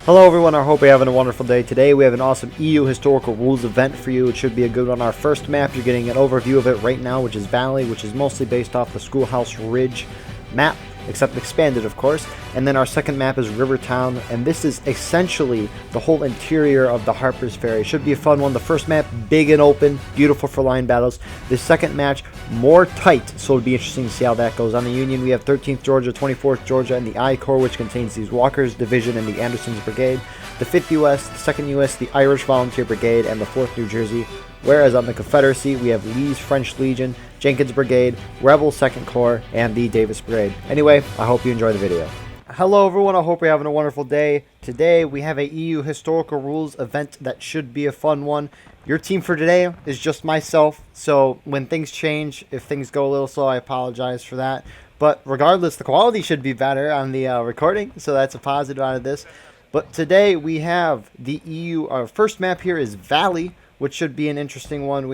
Hello everyone, I hope you're having a wonderful day. Today we have an awesome EU historical rules event for you. It should be a good one. Our first map, you're getting an overview of it right now, which is Valley, which is mostly based off the Schoolhouse Ridge map, except expanded of course. And then our second map is Rivertown, and this is essentially the whole interior of the Harper's Ferry. Should be a fun one. The first map, big and open, beautiful for line battles. The second match, more tight, so it'll be interesting to see how that goes. On the Union, we have 13th Georgia, 24th Georgia, and the I Corps, which contains these Walker's Division and the Anderson's Brigade. The 5th U.S., the 2nd U.S., the Irish Volunteer Brigade, and the 4th New Jersey. Whereas on the Confederacy, we have Lee's French Legion, Jenkins Brigade, Rebel 2nd Corps, and the Davis Brigade. Anyway, I hope you enjoy the video. Hello everyone, I hope you're having a wonderful day. Today we have a EU historical rules event that should be a fun one. Your team for today is just myself, so when things change, if things go a little slow, I apologize for that. But regardless, the quality should be better on the recording, so that's a positive out of this. But today we have the EU, our first map here is Valley, which should be an interesting one.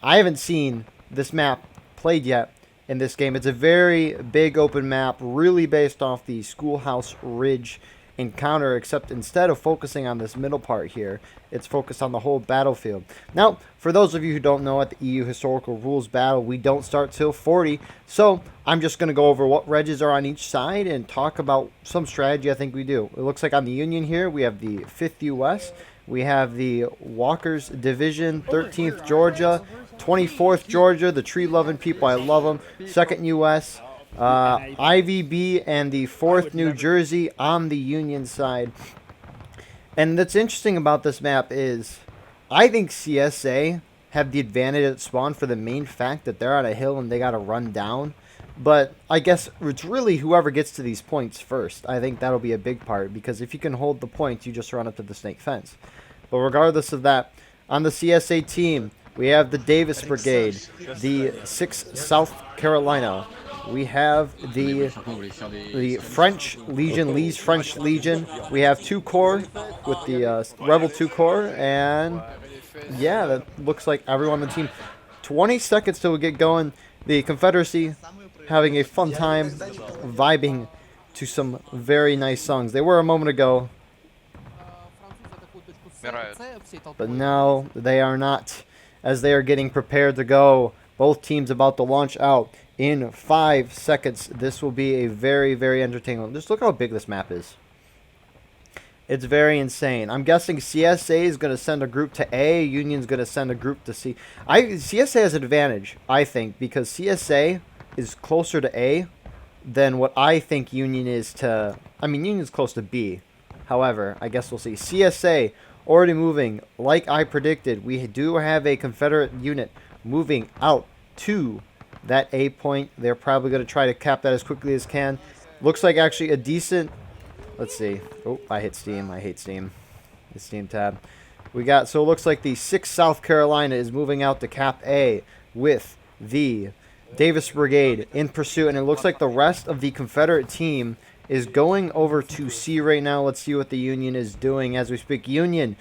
I haven't seen this map played yet in this game. It's a very big open map, really based off the Schoolhouse Ridge encounter, except instead of focusing on this middle part here, it's focused on the whole battlefield. Now, for those of you who don't know, at the EU Historical Rules Battle, we don't start till 40, so I'm just going to go over what regs are on each side and talk about some strategy I think we do. It looks like on the Union here, we have the 5th U.S., we have the Walker's Division, 13th Georgia, 24th Georgia, the tree-loving people, I love them, 2nd U.S., IVB, and the 4th New Jersey on the Union side. And what's interesting about this map is I think CSA have the advantage at spawn for the main fact that they're on a hill and they got to run down. But I guess it's really whoever gets to these points first. I think that'll be a big part, because if you can hold the points, you just run up to the snake fence. But regardless of that, on the CSA team, we have the Davis Brigade, the 6th South Carolina. We have the French Legion, Lee's French Legion. We have 2 Corps with the Rebel 2 Corps. And yeah, that looks like everyone on the team. 20 seconds till we get going. The Confederacy having a fun time vibing to some very nice songs. They were a moment ago, but now they are not, as they are getting prepared to go. Both teams about to launch out in 5 seconds. This will be a very, very entertaining one. Just look how big this map is. It's very insane. I'm guessing CSA is going to send a group to A. Union's going to send a group to C. CSA has an advantage, I think, because CSA is closer to A than what I think Union is to... I mean, Union's close to B. However, I guess we'll see. CSA already moving. Like I predicted, we do have a Confederate unit moving out to that A point. They're probably going to try to cap that as quickly as can. Looks like actually a decent... Let's see. Oh, I hit Steam. I hate Steam. The Steam tab. We got... So it looks like the 6th South Carolina is moving out to cap A with the Davis Brigade in pursuit. And it looks like the rest of the Confederate team is going over to C right now. Let's see what the Union is doing as we speak. Union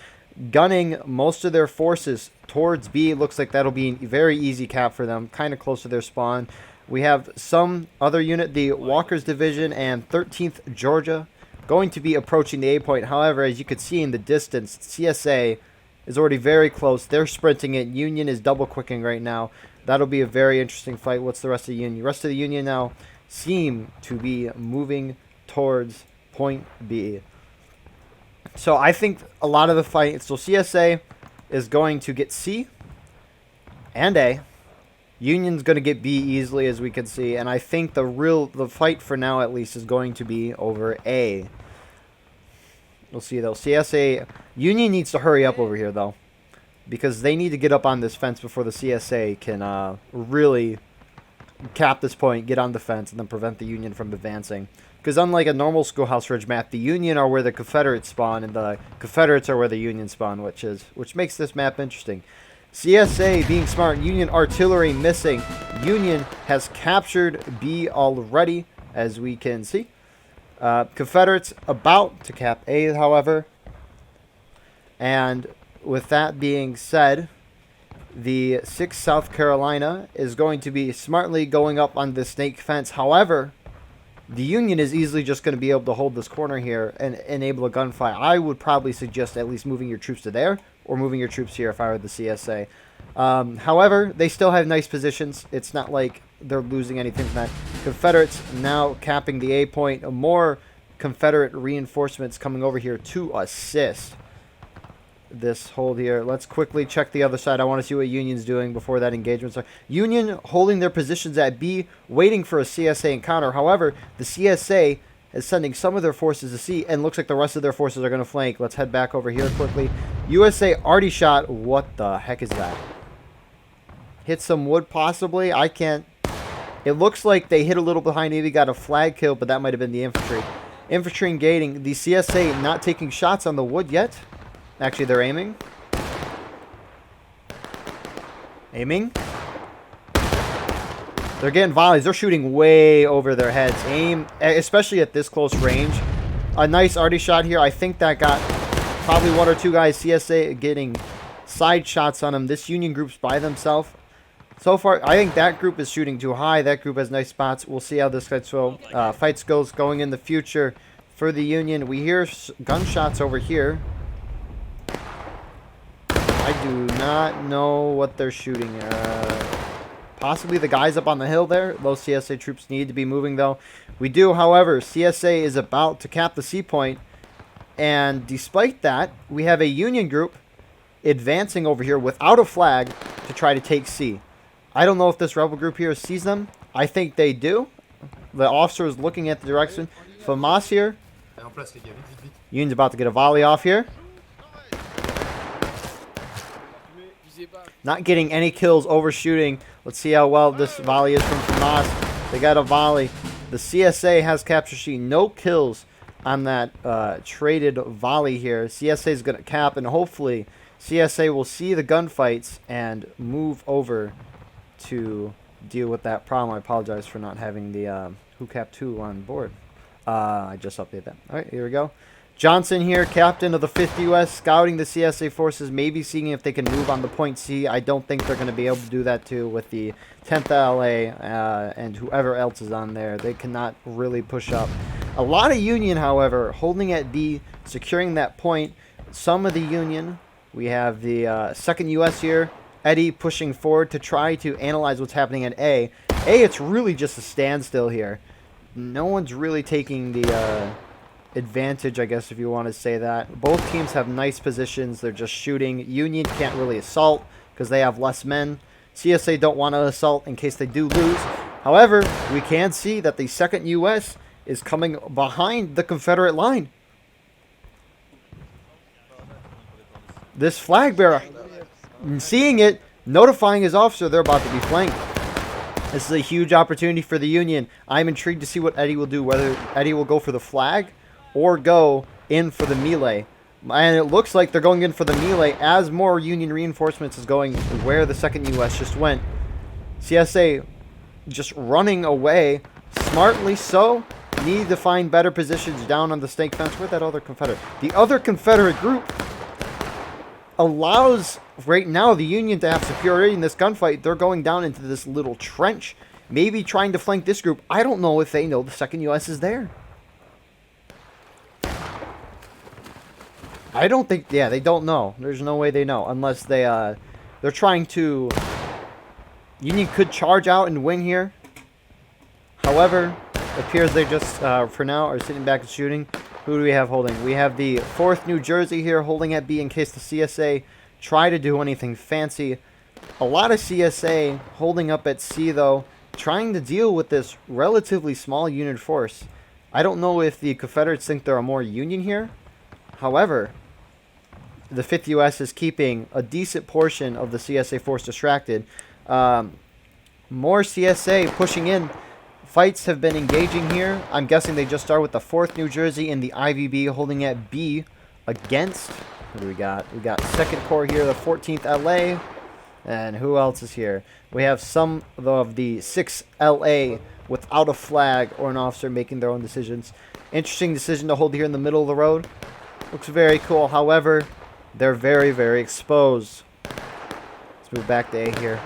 gunning most of their forces towards B. Looks like that'll be a very easy cap for them, kind of close to their spawn. We have some other unit, the Walker's Division and 13th Georgia, going to be approaching the A point. However, as you can see in the distance, CSA is already very close. They're sprinting it. Union is double quicking right now. That'll be a very interesting fight. What's the rest of the Union? The rest of the Union now seem to be moving towards point B. So I think a lot of the fight, so CSA is going to get C and A. Union's going to get B easily, as we can see, and I think the fight for now at least is going to be over A. We'll see though. CSA, Union needs to hurry up over here though, because they need to get up on this fence before the CSA can really cap this point, get on the fence, and then prevent the Union from advancing. Because unlike a normal Schoolhouse Ridge map, the Union are where the Confederates spawn, and the Confederates are where the Union spawn, which makes this map interesting. CSA being smart, Union artillery missing. Union has captured B already, as we can see. Confederates about to cap A, however. And with that being said, the 6th South Carolina is going to be smartly going up on the snake fence. However, The Union is easily just going to be able to hold this corner here and enable a gunfight. I would probably suggest at least moving your troops to there or moving your troops here if I were the CSA. However, they still have nice positions. It's not like they're losing anything from that. Confederates now capping the A point. More Confederate reinforcements coming over here to assist this hold here. Let's quickly check the other side. I want to see what Union's doing before that engagement starts. Union holding their positions at B, waiting for a CSA encounter. However, the CSA is sending some of their forces to C, and looks like the rest of their forces are going to flank. Let's head back over here quickly. USA already shot. What the heck is that? Hit some wood possibly. I can't. It looks like they hit a little behind. Maybe got a flag kill, but that might have been the infantry. Infantry engaging. The CSA not taking shots on the wood yet. Actually, they're aiming. Aiming. They're getting volleys. They're shooting way over their heads. Aim, especially at this close range. A nice arty shot here. I think that got probably one or two guys. CSA getting side shots on them. This Union group's by themselves. So far, I think that group is shooting too high. That group has nice spots. We'll see how this fight goes going in the future for the Union. We hear gunshots over here. I do not know what they're shooting. Possibly the guys up on the hill there. Those CSA troops need to be moving, though. We do, however, CSA is about to cap the C point. And despite that, we have a Union group advancing over here without a flag to try to take C. I don't know if this rebel group here sees them. I think they do. The officer is looking at the direction. FAMAS here. Union's about to get a volley off here. Not getting any kills, overshooting. Let's see how well this volley is from FAMAS. They got a volley. The CSA has captured C. No kills on that traded volley here. CSA is going to cap, and hopefully CSA will see the gunfights and move over to deal with that problem. I apologize for not having the Who Cap 2 on board. I just updated that. All right, here we go. Johnson here, captain of the 5th U.S., scouting the CSA forces, maybe seeing if they can move on the point C. I don't think they're going to be able to do that, too, with the 10th LA and whoever else is on there. They cannot really push up. A lot of Union, however, holding at B, securing that point. Some of the Union, we have the 2nd U.S. here, Eddie pushing forward to try to analyze what's happening at A. A, it's really just a standstill here. No one's really taking the advantage, I guess, if you want to say that. Both teams have nice positions. They're just shooting. Union can't really assault because they have less men. CSA don't want to assault in case they do lose. However, we can see that the 2nd U.S. is coming behind the Confederate line. This flag bearer, seeing it, notifying his officer they're about to be flanked. This is a huge opportunity for the Union. I'm intrigued to see what Eddie will do, whether Eddie will go for the flag or go in for the melee. And it looks like they're going in for the melee as more Union reinforcements is going where the 2nd U.S. just went. CSA just running away, smartly so. Need to find better positions down on the stake fence. Where'd that other Confederate? The other Confederate group allows right now the Union to have superiority in this gunfight. They're going down into this little trench, maybe trying to flank this group. I don't know if they know the 2nd U.S. is there. I don't think, yeah, they don't know. There's no way they know unless they're trying to. Union could charge out and win here. However, it appears they just, for now, are sitting back and shooting. Who do we have holding? We have the 4th New Jersey here holding at B in case the CSA try to do anything fancy. A lot of CSA holding up at C, though, trying to deal with this relatively small unit force. I don't know if the Confederates think there are more Union here. However, the 5th U.S. is keeping a decent portion of the CSA force distracted. More CSA pushing in. Fights have been engaging here. I'm guessing they just started with the 4th New Jersey and the IVB holding at B against. What do we got? We got 2nd Corps here, the 14th LA. And who else is here? We have some of the 6th LA without a flag or an officer making their own decisions. Interesting decision to hold here in the middle of the road. Looks very cool. However, they're very, very exposed. Let's move back to A here.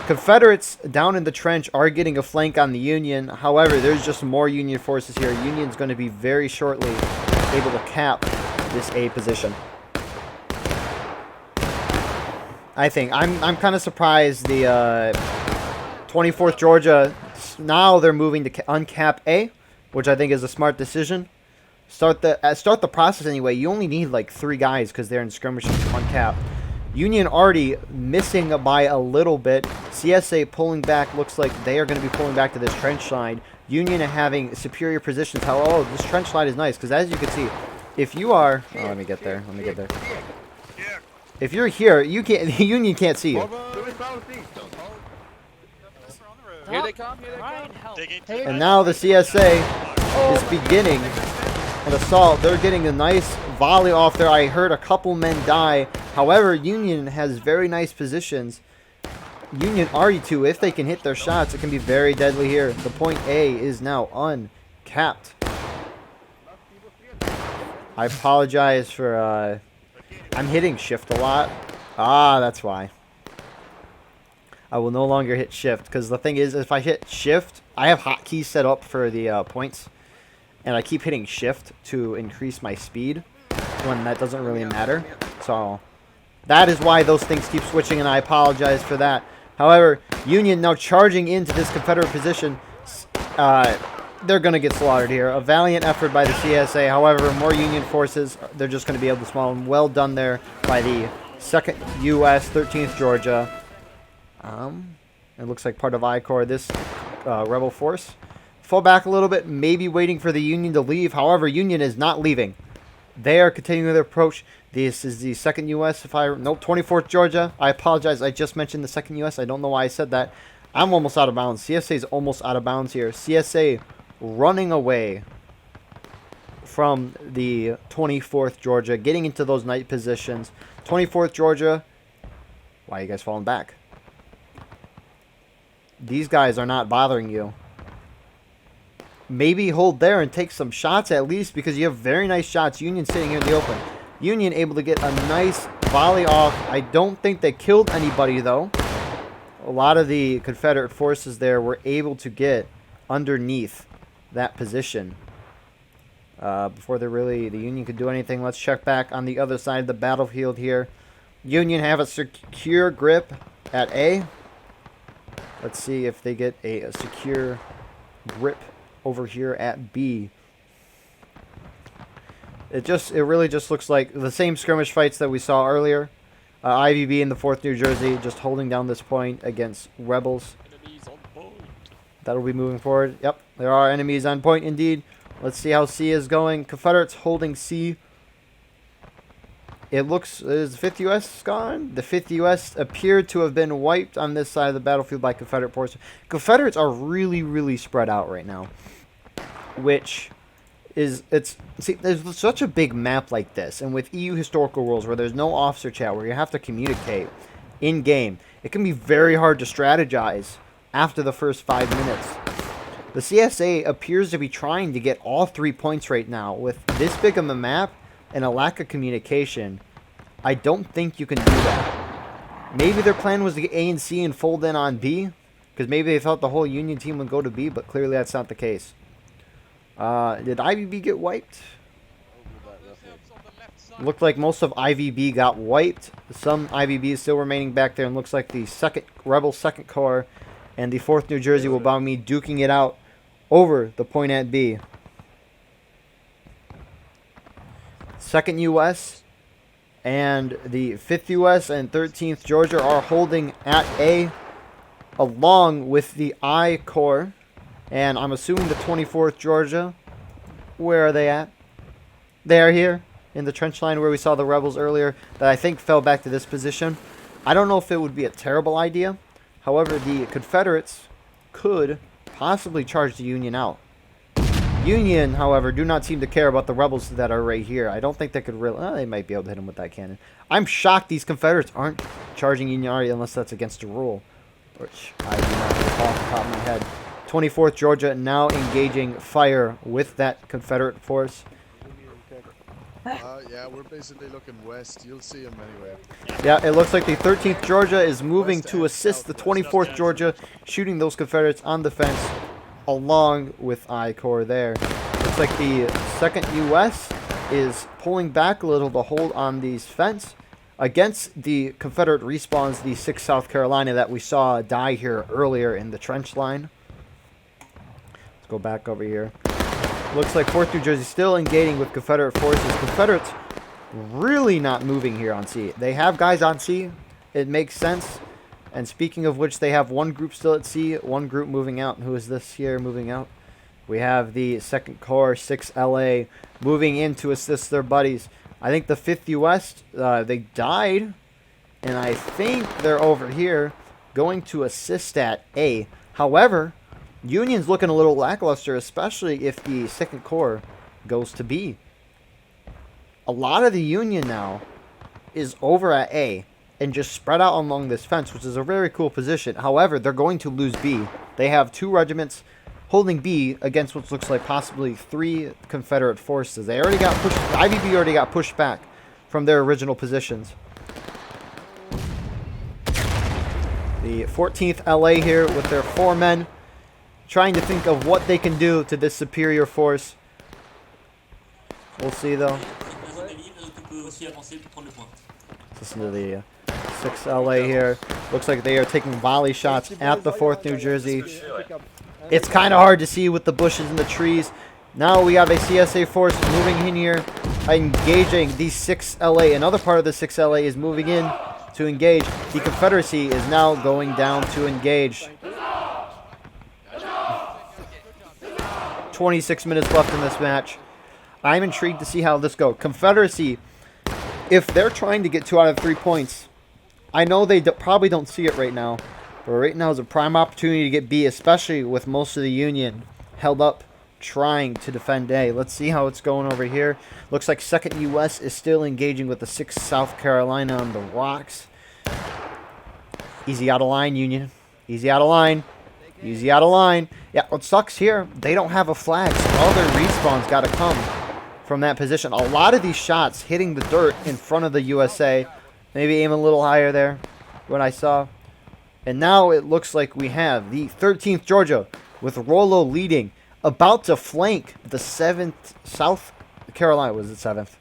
Confederates down in the trench are getting a flank on the Union. However, there's just more Union forces here. Union's going to be very shortly able to cap this A position. I think. I'm kind of surprised the 24th Georgia, now they're moving to uncap A, which I think is a smart decision. Start the process anyway. You only need like 3 guys because they're in skirmishes to uncap. Union already missing by a little bit. CSA pulling back. Looks like they are going to be pulling back to this trench line. Union having superior positions. This trench line is nice because as you can see, if you are... Oh, let me get there. If you're here, you can't. The Union can't see you. Here they come. And now the CSA is beginning an assault. They're getting a nice volley off there. I heard a couple men die. However, Union has very nice positions. Union RE2, if they can hit their shots, it can be very deadly here. The point A is now uncapped. I apologize for... I'm hitting shift a lot. Ah, that's why. I will no longer hit shift because the thing is, if I hit shift, I have hotkeys set up for the points, and I keep hitting shift to increase my speed when that doesn't really matter. So that is why those things keep switching, and I apologize for that. However, Union now charging into this Confederate position. They're going to get slaughtered here. A valiant effort by the CSA. However, more Union forces, they're just going to be able to small them. Well done there by the 2nd U.S., 13th Georgia. It looks like part of I Corps, this rebel force. Fall back a little bit, maybe waiting for the Union to leave. However, Union is not leaving. They are continuing their approach. This is the 2nd U.S. Nope, 24th Georgia. I apologize. I just mentioned the 2nd U.S. I don't know why I said that. I'm almost out of bounds. CSA is almost out of bounds here. CSA running away from the 24th Georgia, getting into those night positions. 24th Georgia, why are you guys falling back? These guys are not bothering you. Maybe hold there and take some shots at least because you have very nice shots. Union sitting here in the open. Union able to get a nice volley off. I don't think they killed anybody though. A lot of the Confederate forces there were able to get underneath that position before the Union could do anything. Let's check back on the other side of the battlefield here. Union have a secure grip at A. Let's see if they get a secure grip over here at B. It really just looks like the same skirmish fights that we saw earlier. IVB in the 4th New Jersey just holding down this point against rebels. That'll be moving forward. Yep, there are enemies on point indeed. Let's see how C is going. Confederates holding C. It looks, is the 5th U.S. gone? The 5th U.S. appeared to have been wiped on this side of the battlefield by Confederate forces. Confederates are really, really spread out right now. Which is, see, there's such a big map like this. And with EU historical rules where there's no officer chat, where you have to communicate in-game, it can be very hard to strategize after the first 5 minutes. The CSA appears to be trying to get all 3 points right now. With this big of a map and a lack of communication, I don't think you can do that. Maybe their plan was to get A and C and fold in on B, because maybe they thought the whole Union team would go to B, but clearly that's not the case. Did IVB get wiped? Looked like most of IVB got wiped. Some IVB is still remaining back there, and looks like the Rebel 2nd Corps and the 4th New Jersey will bound me duking it out over the point at B. 2nd U.S. and the 5th U.S. and 13th Georgia are holding at A, along with the I Corps. And I'm assuming the 24th Georgia, where are they at? They are here in the trench line where we saw the rebels earlier that I think fell back to this position. I don't know if it would be a terrible idea. However, the Confederates could possibly charge the Union out. Union, however, do not seem to care about the rebels that are right here. I don't think they could really... they might be able to hit them with that cannon. I'm shocked these Confederates aren't charging Union already unless that's against the rule, which I do not recall off the top of my head. 24th Georgia now engaging fire with that Confederate force. Yeah, we're basically looking west. You'll see them anyway. Yeah, it looks like the 13th Georgia is moving West to and assist the southwest. 24th Georgia, shooting those Confederates on the fence along with I-Corps there. Looks like the 2nd U.S. is pulling back a little to hold on these fence against the Confederate respawns, the 6th South Carolina that we saw die here earlier in the trench line. Let's go back over here. Looks like 4th New Jersey still engaging with Confederate forces. Confederates really not moving here on C. They have guys on C. It makes sense. And speaking of which, they have one group still at C, one group moving out. Who is this here moving out? We have the 2nd Corps, 6 LA, moving in to assist their buddies. I think the 5th U.S., they died. And I think they're over here going to assist at A. However, Union's looking a little lackluster, especially if the 2nd Corps goes to B. A lot of the Union now is over at A and just spread out along this fence, which is a very cool position. However, they're going to lose B. They have 2 regiments holding B against what looks like possibly 3 Confederate forces. They already got pushed. IVB already got pushed back from their original positions. The 14th LA here with their 4 men, trying to think of what they can do to this superior force. We'll see, though. Listen to the 6 LA here. Looks like they are taking volley shots at the 4th New Jersey. It's kind of hard to see with the bushes and the trees. Now we have a CSA force moving in here, engaging the 6 LA. Another part of the 6 LA is moving in to engage. The Confederacy is now going down to engage. 26 minutes left in this match. I'm intrigued to see how this goes. Confederacy, if they're trying to get 2 out of 3 points, I know they probably don't see it right now, but right now is a prime opportunity to get B, especially with most of the Union held up trying to defend A. Let's see how it's going over here. Looks like 2nd U.S. is still engaging with the 6th South Carolina on the rocks. Easy out of line, Union. Easy out of line. Easy out of line. Yeah, what sucks here, they don't have a flag, so all their respawns got to come from that position. A lot of these shots hitting the dirt in front of the USA. Maybe aim a little higher there, what I saw. And now it looks like we have the 13th Georgia with Rollo leading, about to flank the 7th South Carolina. Was it 7th?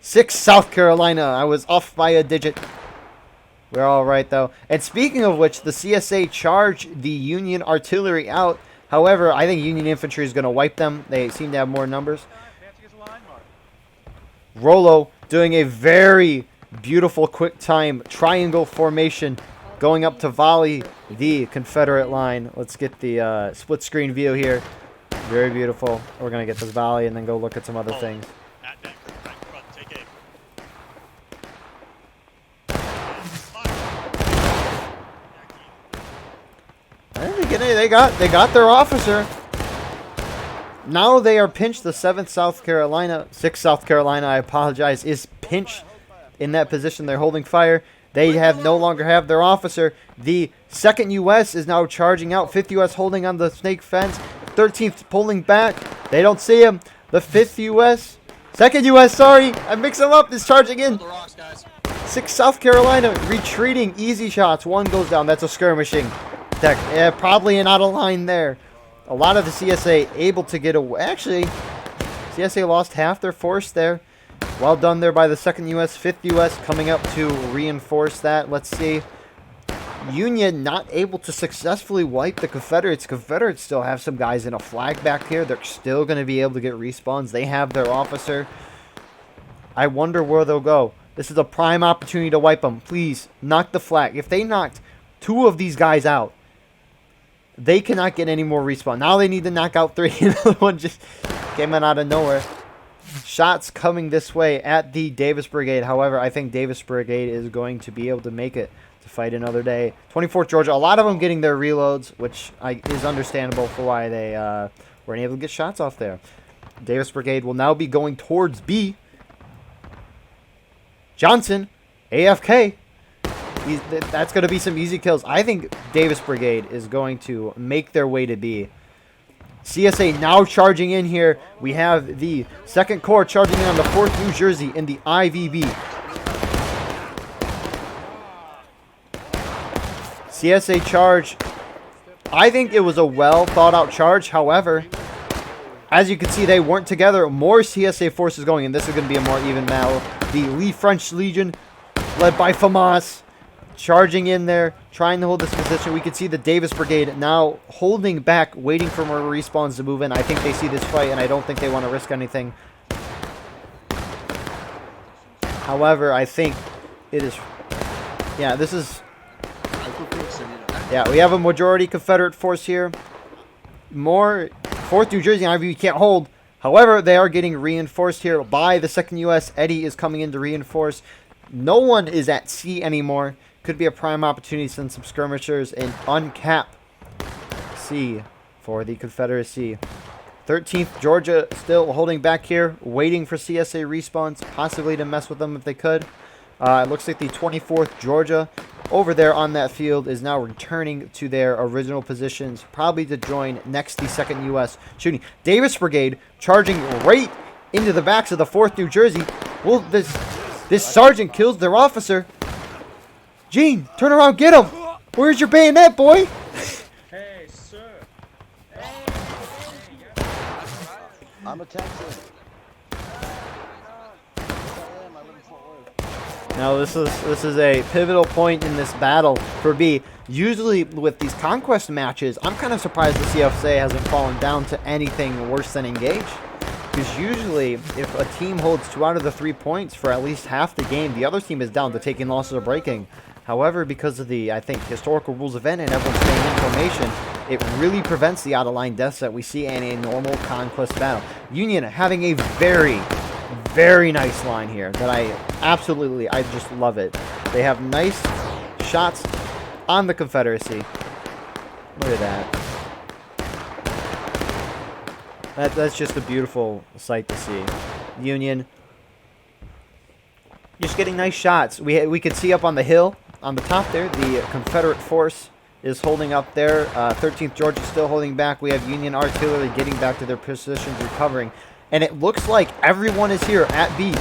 6th South Carolina. I was off by a digit. We're all right, though. And speaking of which, the CSA charged the Union artillery out. However, I think Union infantry is going to wipe them. They seem to have more numbers. Rollo doing a very beautiful quick time triangle formation, going up to volley the Confederate line. Let's get the split screen view here. Very beautiful. We're going to get this volley and then go look at some other things. They got their officer. Now they are pinched. The 7th South Carolina, 6th South Carolina, I apologize, is pinched in that position. They're holding fire. They no longer have their officer. The 2nd U.S. is now charging out. 5th U.S. holding on the snake fence. 13th pulling back. They don't see him. The 5th U.S. 2nd U.S., sorry. I mix them up. Is charging in. 6th South Carolina retreating. Easy shots. One goes down. That's a skirmishing. Yeah, probably an out of line there. A lot of the CSA able to get away. Actually, CSA lost half their force there. Well done there by the 2nd U.S. 5th U.S. coming up to reinforce that. Let's see. Union not able to successfully wipe the Confederates. Confederates still have some guys in a flag back here. They're still going to be able to get respawns. They have their officer. I wonder where they'll go. This is a prime opportunity to wipe them. Please, knock the flag. If they knocked 2 of these guys out, they cannot get any more respawn. Now they need to knock out 3. Another one just came out of nowhere. Shots coming this way at the Davis Brigade. However, I think Davis Brigade is going to be able to make it to fight another day. 24th Georgia, a lot of them getting their reloads, which is understandable for why they weren't able to get shots off there. Davis Brigade will now be going towards B. Johnson, AFK. That's going to be some easy kills. I think Davis Brigade is going to make their way to B. CSA now charging in here. We have the 2nd Corps charging in on the 4th New Jersey in the IVB. CSA charge. I think it was a well thought out charge. However, as you can see, they weren't together. More CSA forces going, and this is going to be a more even battle. The Lee French Legion, led by FAMAS, charging in there, trying to hold this position. We can see the Davis Brigade now holding back, waiting for more respawns to move in. I think they see this fight, and I don't think they want to risk anything. However, I think it is... Yeah, this is... Yeah, we have a majority Confederate force here. More 4th New Jersey and IVB can't hold. However, they are getting reinforced here by the 2nd U.S. Eddie is coming in to reinforce. No one is at sea anymore. Could be a prime opportunity to send some skirmishers and uncap sea for the Confederacy. 13th Georgia still holding back here, waiting for CSA respawns, possibly to mess with them if they could. It looks like the 24th Georgia over there on that field is now returning to their original positions, probably to join next the 2nd U.S. shooting. Davis Brigade charging right into the backs of the 4th New Jersey. Well, this sergeant kills their officer. Gene, turn around, get him. Where's your bayonet, boy? Hey, sir. I'm a Texan. Now this is a pivotal point in this battle for B. Usually with these conquest matches, I'm kind of surprised the CFA hasn't fallen down to anything worse than engage. Because usually, if a team holds 2 out of the 3 points for at least half the game, the other team is down to taking losses or breaking. However, because of the, I think, historical rules event and everyone staying in formation, it really prevents the out-of-line deaths that we see in a normal conquest battle. Union having a very, very nice line here that I just love it. They have nice shots on the Confederacy. Look at that. That's just a beautiful sight to see. Union just getting nice shots. We could see up on the hill, on the top there, the Confederate force is holding up there. 13th Georgia still holding back. We have Union artillery getting back to their positions, recovering. And it looks like everyone is here at B.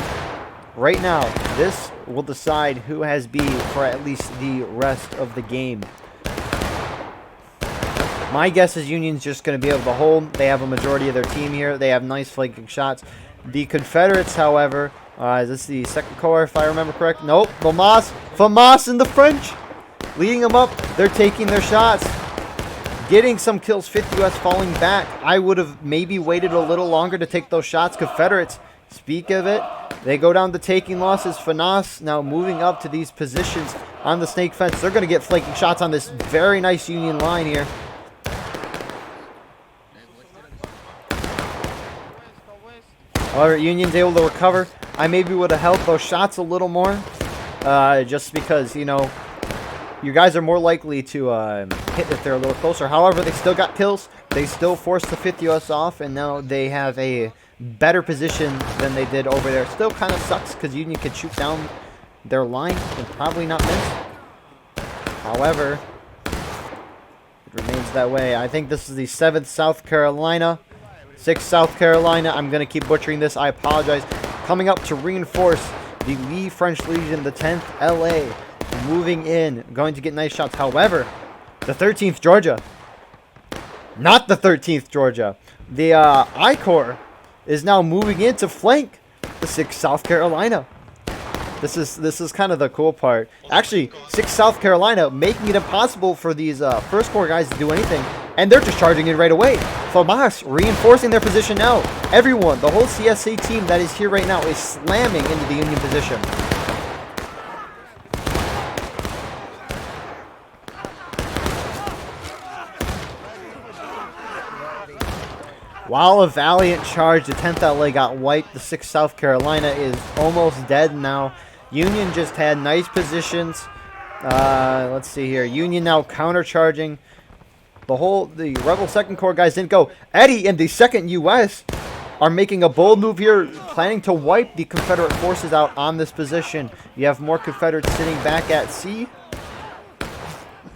Right now, this will decide who has B for at least the rest of the game. My guess is Union's just going to be able to hold. They have a majority of their team here. They have nice flanking shots. The Confederates, however, is this the 2nd Corps, if I remember correct? Nope. FAMAS and the French leading them up. They're taking their shots. Getting some kills. 5th U.S. falling back. I would have maybe waited a little longer to take those shots. Confederates, speak of it. They go down to taking losses. FAMAS now moving up to these positions on the snake fence. They're going to get flanking shots on this very nice Union line here. However, Union's able to recover. I maybe would have held those shots a little more. Just because, you know, you guys are more likely to hit if they're a little closer. However, they still got kills. They still forced the 5th U.S. off, and now they have a better position than they did over there. Still kind of sucks because Union could shoot down their line and probably not miss. However, it remains that way. I think this is the 7th South Carolina. 6th South Carolina. I'm going to keep butchering this. I apologize. Coming up to reinforce the Lee French Legion, the 10th LA. Moving in. Going to get nice shots. However, the 13th Georgia. Not the 13th Georgia. The I Corps is now moving in to flank the 6th South Carolina. This is kind of the cool part. Actually, 6th South Carolina making it impossible for these 1st Corps guys to do anything. And they're just charging in right away. FAMAS reinforcing their position now. Everyone, the whole CSA team that is here right now is slamming into the Union position. While a valiant charge, the 10th LA got wiped. The 6th South Carolina is almost dead now. Union just had nice positions. Let's see here. Union now countercharging. The Rebel 2nd Corps guys didn't go. Eddie and the 2nd U.S. are making a bold move here, planning to wipe the Confederate forces out on this position. You have more Confederates sitting back at sea.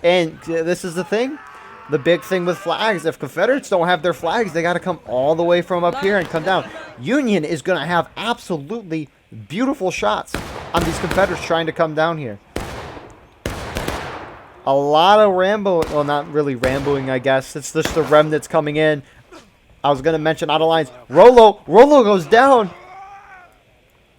And this is the thing. the big thing with flags. If Confederates don't have their flags, they got to come all the way from up here and come down. Union is going to have absolutely beautiful shots on these Confederates trying to come down here. A lot of well, not really ramboing, I guess. It's just the remnants coming in. I was going to mention out of lines. Rollo goes down.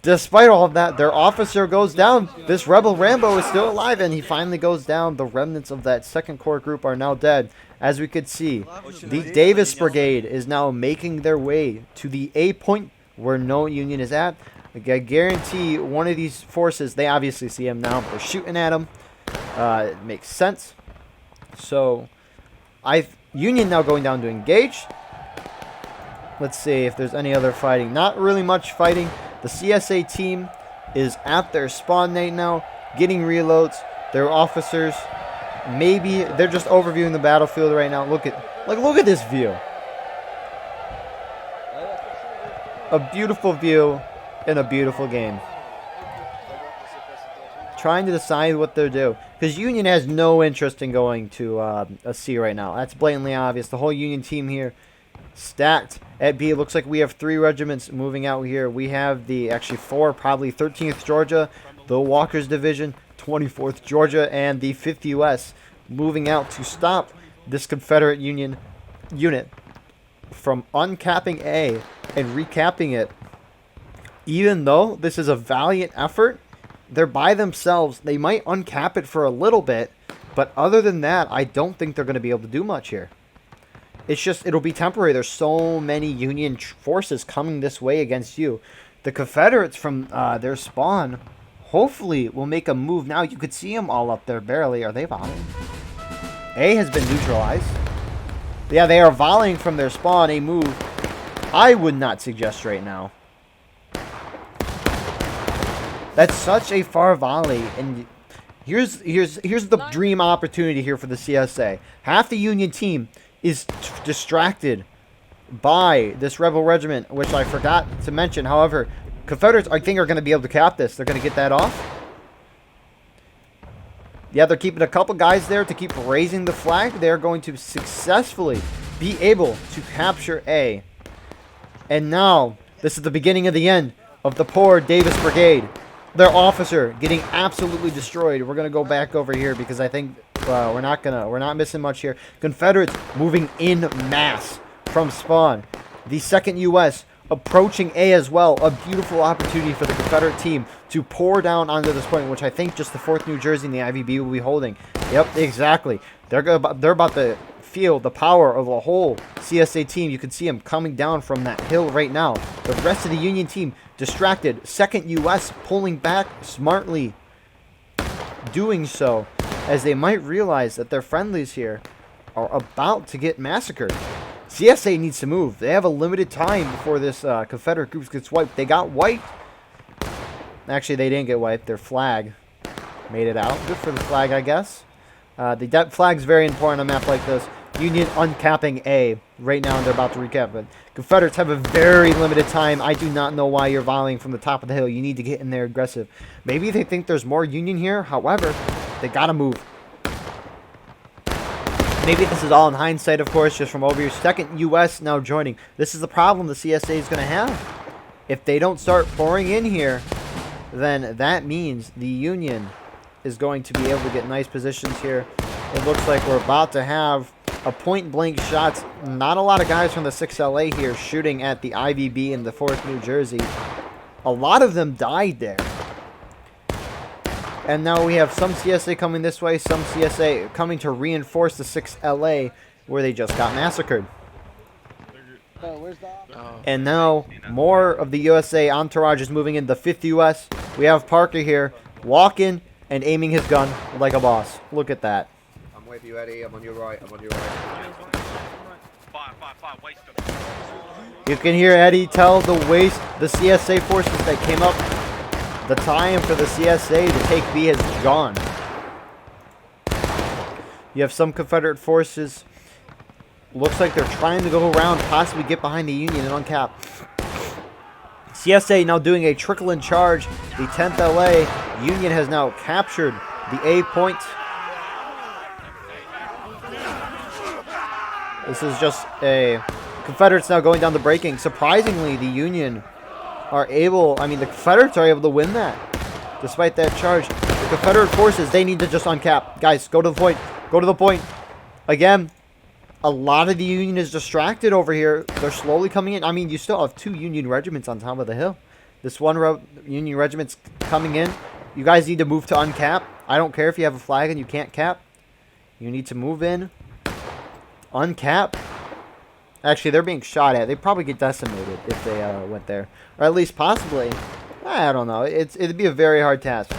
Despite all of that, their officer goes down. This rebel Rambo is still alive, and he finally goes down. The remnants of that second corps group are now dead. As we could see, the Davis Brigade is now making their way to the A point where no Union is at. I guarantee one of these forces, they obviously see him now. They're shooting at him. It makes sense. So, Union now going down to engage. Let's see if there's any other fighting. Not really much fighting. The CSA team is at their spawn right now, getting reloads. Their officers, maybe they're just overviewing the battlefield right now. Look at this view. A beautiful view in a beautiful game. Trying to decide what they'll do, because Union has no interest in going to a C right now. That's blatantly obvious. The whole Union team here stacked at B. It looks like we have 3 regiments moving out here. We have actually 4, probably 13th Georgia, the Walker's Division, 24th Georgia, and the 5th U.S. moving out to stop this Confederate Union unit from uncapping A and recapping it. Even though this is a valiant effort, they're by themselves. They might uncap it for a little bit, but other than that, I don't think they're going to be able to do much here. It's just, it'll be temporary. There's so many Union forces coming this way against you. The Confederates from their spawn hopefully will make a move. Now you could see them all up there barely. Are they volleying? A has been neutralized. Yeah, they are volleying from their spawn. A move I would not suggest right now. That's such a far volley, and here's the dream opportunity here for the CSA. Half the Union team is distracted by this rebel regiment, which I forgot to mention. However, Confederates, I think, are going to be able to cap this. They're going to get that off. Yeah, they're keeping a couple guys there to keep raising the flag. They're going to successfully be able to capture A. And now, this is the beginning of the end of the poor Davis Brigade. Their officer getting absolutely destroyed. We're gonna go back over here because I think we're not missing much here. Confederates moving in mass from spawn. The 2nd U.S. approaching A as well. A beautiful opportunity for the Confederate team to pour down onto this point, which I think just the 4th New Jersey and the IVB will be holding. Yep, exactly. They're about to feel the power of a whole CSA team. You can see them coming down from that hill right now. The rest of the Union team distracted. 2nd U.S. pulling back smartly, doing so as they might realize that their friendlies here are about to get massacred. CSA needs to move. They have a limited time before this Confederate group gets wiped. They got wiped. Actually, they didn't get wiped. Their flag made it out. Good for the flag, I guess. The flag's very important on a map like this. Union uncapping A right now, and they're about to recap it. Confederates have a very limited time. I do not know why you're volleying from the top of the hill. You need to get in there aggressive. Maybe they think there's more Union here. However, they gotta move. Maybe this is all in hindsight, of course, just from over here. 2nd U.S. now joining. This is the problem the CSA is going to have. If they don't start pouring in here, then that means the Union is going to be able to get nice positions here. It looks like we're about to have a point-blank shots. Not a lot of guys from the 6LA here shooting at the IVB in the 4th New Jersey. A lot of them died there. And now we have some CSA coming this way, some CSA coming to reinforce the 6LA where they just got massacred. And now more of the USA entourage is moving in. The 5th US. We have Parker here walking and aiming his gun like a boss. Look at that. I'm with you, Eddie. I'm on your right. I'm on your right. You can hear Eddie tell the CSA forces that came up. The time for the CSA to take B has gone. You have some Confederate forces. Looks like they're trying to go around, possibly get behind the Union and uncap. CSA now doing a trickle-in charge. The 10th LA Union has now captured the A point. This is just a Confederates now going down the breaking. Surprisingly, the Union are able, I mean, the Confederates are able to win that. Despite that charge. The Confederate forces, they need to just uncap. Guys, go to the point. Go to the point. Again, a lot of the Union is distracted over here. They're slowly coming in. I mean, you still have 2 Union regiments on top of the hill. This one Union regiment's coming in. You guys need to move to uncap. I don't care if you have a flag and you can't cap. You need to move in. Uncap. Actually, they're being shot at. They'd probably get decimated if they went there. Or at least possibly. I don't know. It'd be a very hard task.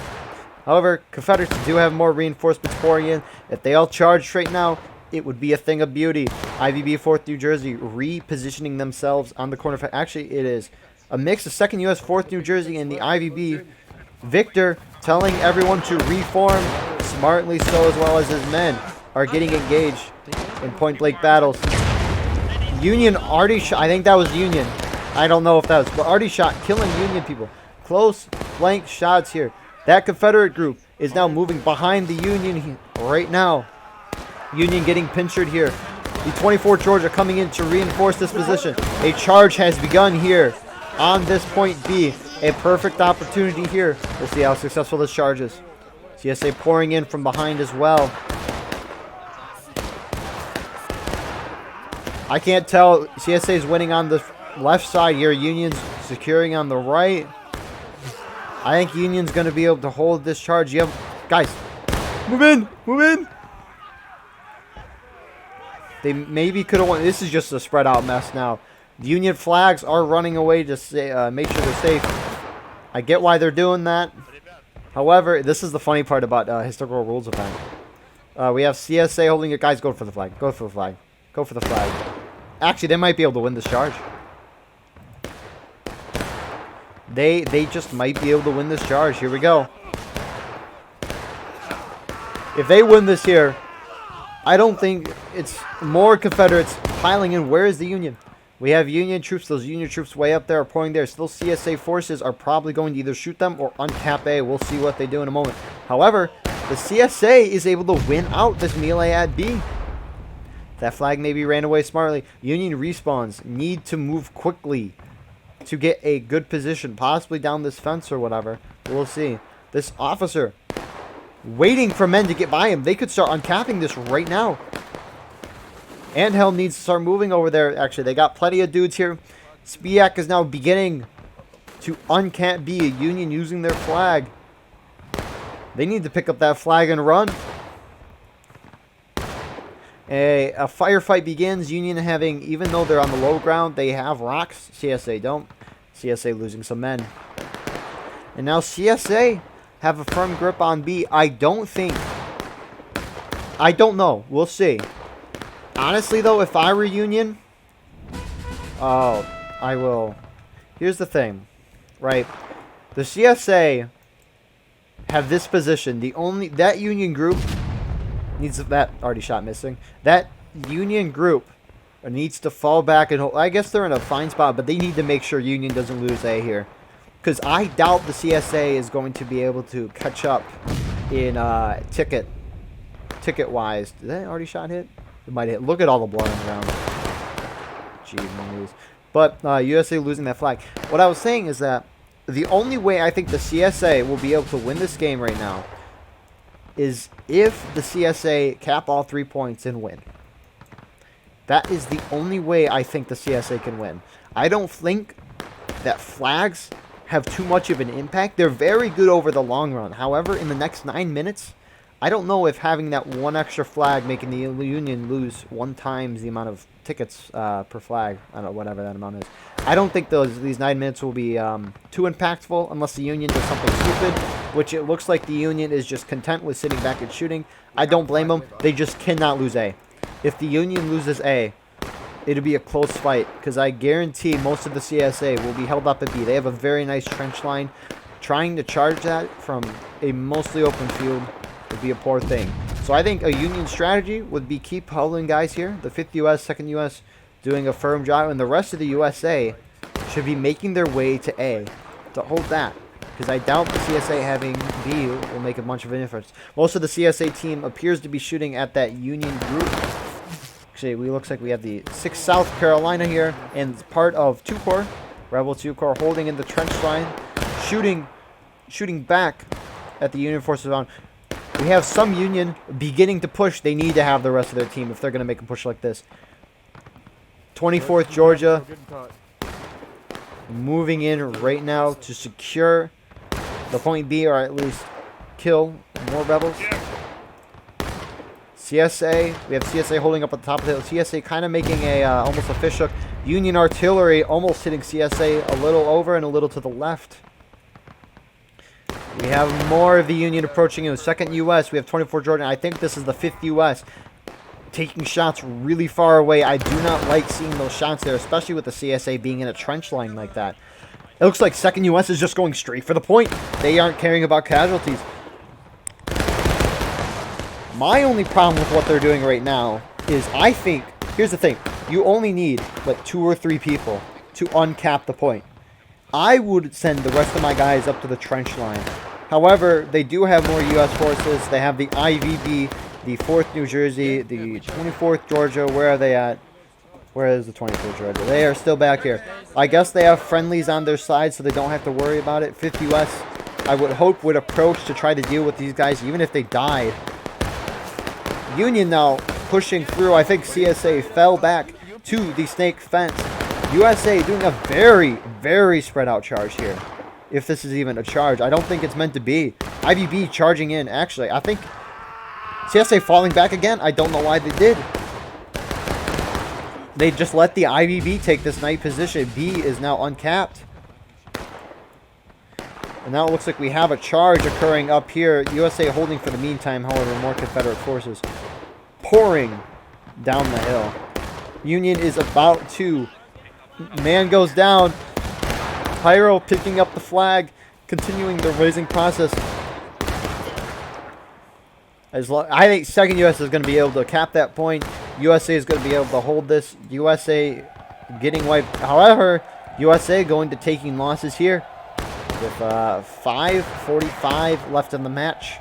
However, Confederates do have more reinforcements pouring in. If they all charged right now, it would be a thing of beauty. IVB 4th New Jersey repositioning themselves on the corner. Actually, it is a mix of 2nd U.S., 4th New Jersey, and the IVB. Viktor telling everyone to reform. Smartly so, as well as his men are getting engaged in point-blank battles. Union already shot. I think that was Union. I don't know if that was, but already shot, killing Union people. Close blank shots here. That Confederate group is now moving behind the Union right now. Union getting pincered here. The 24th Georgia coming in to reinforce this position. A charge has begun here on this point B. A perfect opportunity here. We'll see how successful this charge is. CSA pouring in from behind as well. I can't tell. CSA is winning on the left side here. Union's securing on the right. I think Union's going to be able to hold this charge. You have, guys, move in, move in. They maybe could have won. This is just a spread out mess now. The Union flags are running away to say, make sure they're safe. I get why they're doing that. However, this is the funny part about historical rules event. We have CSA holding it. Guys, go for the flag. Go for the flag. Go for the flag. Actually, they might be able to win this charge. They just might be able to win this charge. Here we go. If they win this here, I don't think it's more Confederates piling in. Where is the Union? We have Union troops. Those Union troops way up there are pouring there. Still, CSA forces are probably going to either shoot them or uncap A. We'll see what they do in a moment. However, the CSA is able to win out this melee at B. That flag maybe ran away smartly. Union respawns. Need to move quickly to get a good position, possibly down this fence or whatever. We'll see. This officer waiting for men to get by him. They could start uncapping this right now. Andheld needs to start moving over there. Actually, they got plenty of dudes here. Spiak is now beginning to uncap B. Union using their flag. They need to pick up that flag and run. A firefight begins. Union having, even though they're on the low ground, they have rocks. CSA don't. CSA losing some men. And now CSA have a firm grip on B. I don't know. We'll see. Honestly, though, if I were Union, I will. Here's the thing, right? The CSA have this position. That Union group needs that already shot missing. That Union group needs to fall back and hold. I guess they're in a fine spot, but they need to make sure Union doesn't lose A here, because I doubt the CSA is going to be able to catch up in ticket wise. Did that already shot hit? It might hit. Look at all the blood on the ground. Jeez, but USA losing that flag. What I was saying is that the only way I think the CSA will be able to win this game right now is if the CSA cap all 3 points and win. That is the only way I think the CSA can win. I don't think that flags have too much of an impact. They're very good over the long run. However, in the next 9 minutes, I don't know if having that one extra flag making the Union lose 1 times the amount of tickets per flag, I don't know, whatever that amount is. I don't think these 9 minutes will be too impactful unless the Union does something stupid, which it looks like the Union is just content with sitting back and shooting. I don't blame them. They just cannot lose A. If the Union loses A, it'll be a close fight, because I guarantee most of the CSA will be held up at B. They have a very nice trench line. Trying to charge that from a mostly open field would be a poor thing. So I think a Union strategy would be keep holding guys here. The 5th U.S., 2nd U.S. doing a firm job, and the rest of the USA should be making their way to A to hold that, because I doubt the CSA having B will make a bunch of a difference. Most of the CSA team appears to be shooting at that Union group. Actually, we looks like we have the 6th South Carolina here, and it's part of 2 Corps. Rebel 2 Corps holding in the trench line, shooting back at the Union forces on. We have some Union beginning to push. They need to have the rest of their team if they're going to make a push like this. 24th Georgia moving in right now to secure the point B, or at least kill more rebels. CSA, we have CSA holding up at the top of the hill. CSA kind of making a almost a fish hook. Union artillery almost hitting CSA a little over and a little to the left. We have more of the Union approaching in the 2nd U.S. We have 24 Georgia. I think this is the 5th U.S. taking shots really far away. I do not like seeing those shots there, especially with the CSA being in a trench line like that. It looks like 2nd U.S. is just going straight for the point. They aren't caring about casualties. My only problem with what they're doing right now is, I think, here's the thing. You only need like 2 or 3 people to uncap the point. I would send the rest of my guys up to the trench line. However, they do have more U.S. forces. They have the IVB, the 4th New Jersey, the 24th Georgia. Where are they at? Where is the 24th Georgia? They are still back here. I guess they have friendlies on their side, so they don't have to worry about it. 5th U.S., I would hope, would approach to try to deal with these guys, even if they died. Union now pushing through. I think CSA fell back to the snake fence. USA doing a very, very spread out charge here. If this is even a charge. I don't think it's meant to be. IVB charging in. Actually, I think CSA falling back again. I don't know why they did. They just let the IVB take this night position. B is now uncapped. And now it looks like we have a charge occurring up here. USA holding for the meantime, however, more Confederate forces pouring down the hill. Union is about to. Man goes down. Pyro picking up the flag, continuing the raising process. I think 2nd U.S. is going to be able to cap that point. USA is going to be able to hold this. USA getting wiped. However, USA going to taking losses here with 5:45 left in the match.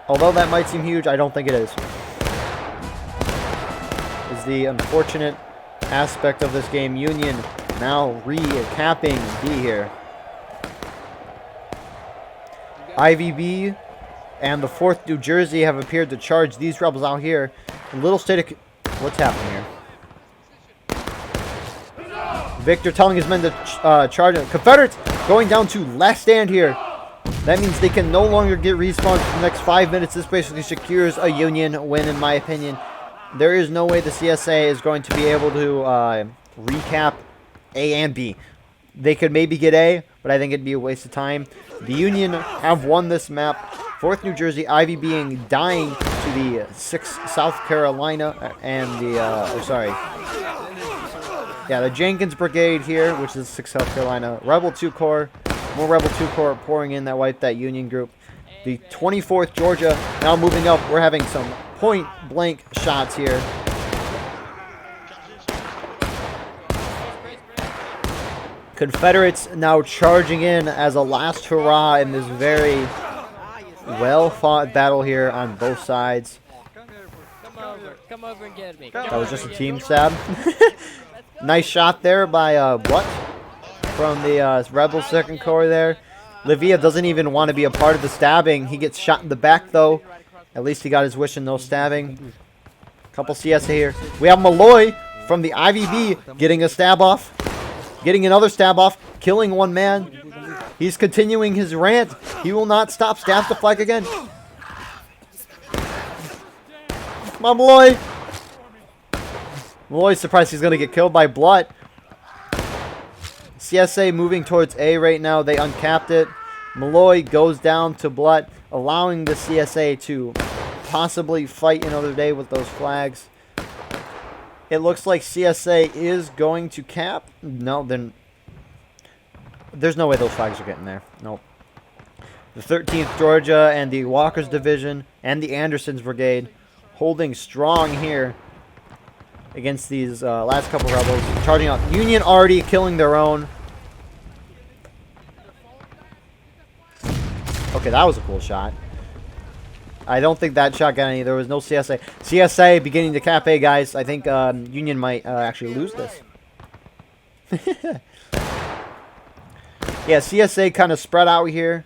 Although that might seem huge, I don't think it is. Is the unfortunate aspect of this game. Union now recapping B here. IVB and the 4th New Jersey have appeared to charge these rebels out here. A little state of... What's happening here? Viktor telling his men to charge. Confederates going down to last stand here. That means they can no longer get respawned for the next 5 minutes. This basically secures a Union win, in my opinion. There is no way the CSA is going to be able to recap A and B. They could maybe get A, but I think it'd be a waste of time. The Union have won this map. 4th New Jersey, Ivy being dying to the 6th South Carolina and the, the Jenkins Brigade here, which is 6th South Carolina. Rebel 2 Corps, more Rebel 2 Corps pouring in that wiped that Union group. The 24th Georgia now moving up. We're having some point-blank shots here. Confederates now charging in as a last hurrah in this very well-fought battle here on both sides. Come over and get me. That was just a team stab. Nice shot there by Blutt from the Rebel 2nd Corps there. Livia doesn't even want to be a part of the stabbing. He gets shot in the back, though. At least he got his wish and no stabbing. Couple CSA here. We have Malloy from the IVB getting a stab off. Getting another stab off. Killing one man. He's continuing his rant. He will not stop. Stabs the flag again. Come on, Malloy. Malloy's surprised he's going to get killed by Blutt. CSA moving towards A right now. They uncapped it. Malloy goes down to Blutt, allowing the CSA to possibly fight another day with those flags. It looks like CSA is going to cap. No, then there's no way those flags are getting there. Nope. The 13th Georgia and the Walker's Division and the Anderson's Brigade holding strong here against these last couple rebels. Charging out. Union already killing their own. Okay, that was a cool shot. I don't think that shot got any. There was no CSA. CSA beginning to cap A, guys. I think Union might actually lose this. Yeah, CSA kind of spread out here.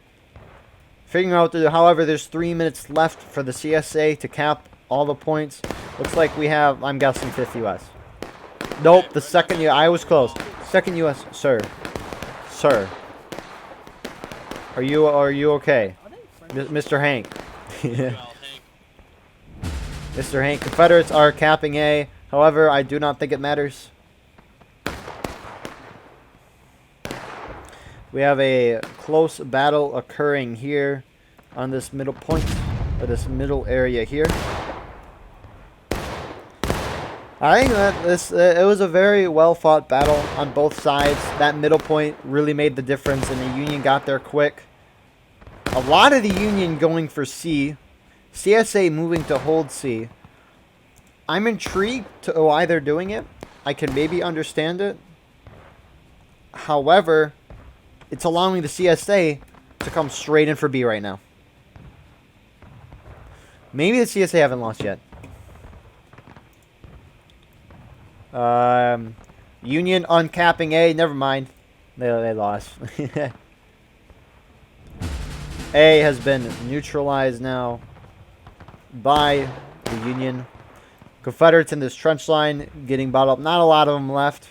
Figuring out, however, there's 3 minutes left for the CSA to cap all the points. Looks like we have, I'm guessing, 5th US. Nope, the second US. I was close. Second US, sir. Sir. Are you okay? Mr. Hank. Mr. Hank, Confederates are capping A. However, I do not think it matters. We have a close battle occurring here on this middle point, or this middle area here. I think that it was a very well fought battle on both sides. That middle point really made the difference, and the Union got there quick. A lot of the Union going for C. CSA moving to hold C. I'm intrigued to why they're doing it. I can maybe understand it. However, it's allowing the CSA to come straight in for B right now. Maybe the CSA haven't lost yet. Union uncapping A. Never mind. They lost. A has been neutralized now by the Union. Confederates in this trench line getting bottled up. Not a lot of them left.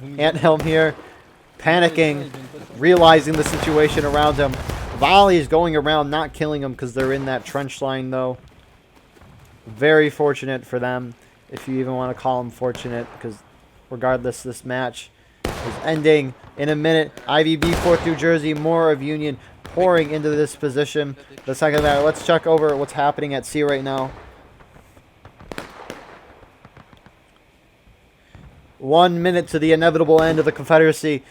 Anthelm here, panicking, realizing the situation around him. Volley is going around, not killing him because they're in that trench line, though. Very fortunate for them, if you even want to call them fortunate, because regardless, this match is ending in a minute. IVB 4th New Jersey, more of Union pouring into this position. The second match, let's check over what's happening at C right now. 1 minute to the inevitable end of the Confederacy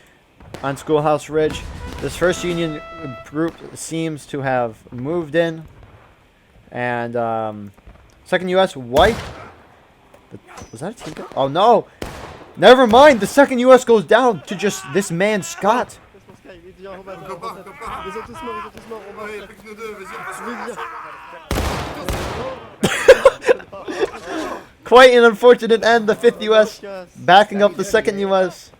on Schoolhouse Ridge. This first Union group seems to have moved in. And second US white. Was that a team? Oh no! Never mind! The second US goes down to just this man, Scott. Quite an unfortunate end. The 5th US backing up the second US.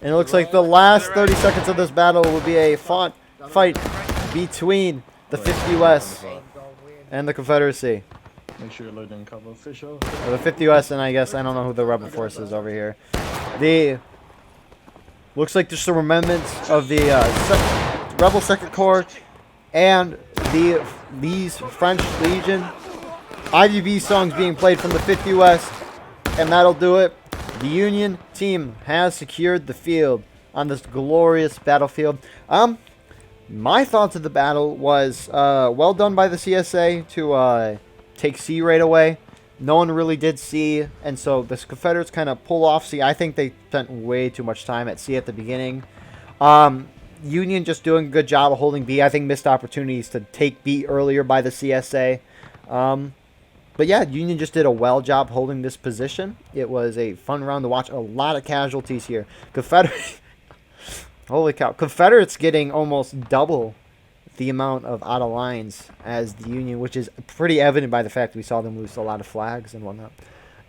And it looks like the last 30 seconds of this battle will be a fight between the 5th US and the Confederacy. Make sure you're loading cover official. Or the 5th US, and I guess I don't know who the rebel force is over here. The looks like just some remnants of the rebel 2nd Corps and these French Legion. IVB songs being played from the 5th US, and that'll do it. The Union team has secured the field on this glorious battlefield. My thoughts of the battle was well done by the CSA to take C right away. No one really did C, and so the Confederates kind of pull off C. I think they spent way too much time at C at the beginning. Union just doing a good job of holding B. I think missed opportunities to take B earlier by the CSA. But yeah, Union just did a well job holding this position. It was a fun round to watch. A lot of casualties here. Confederate, holy cow. Confederates getting almost double the amount of out of lines as the Union, which is pretty evident by the fact we saw them lose a lot of flags and whatnot.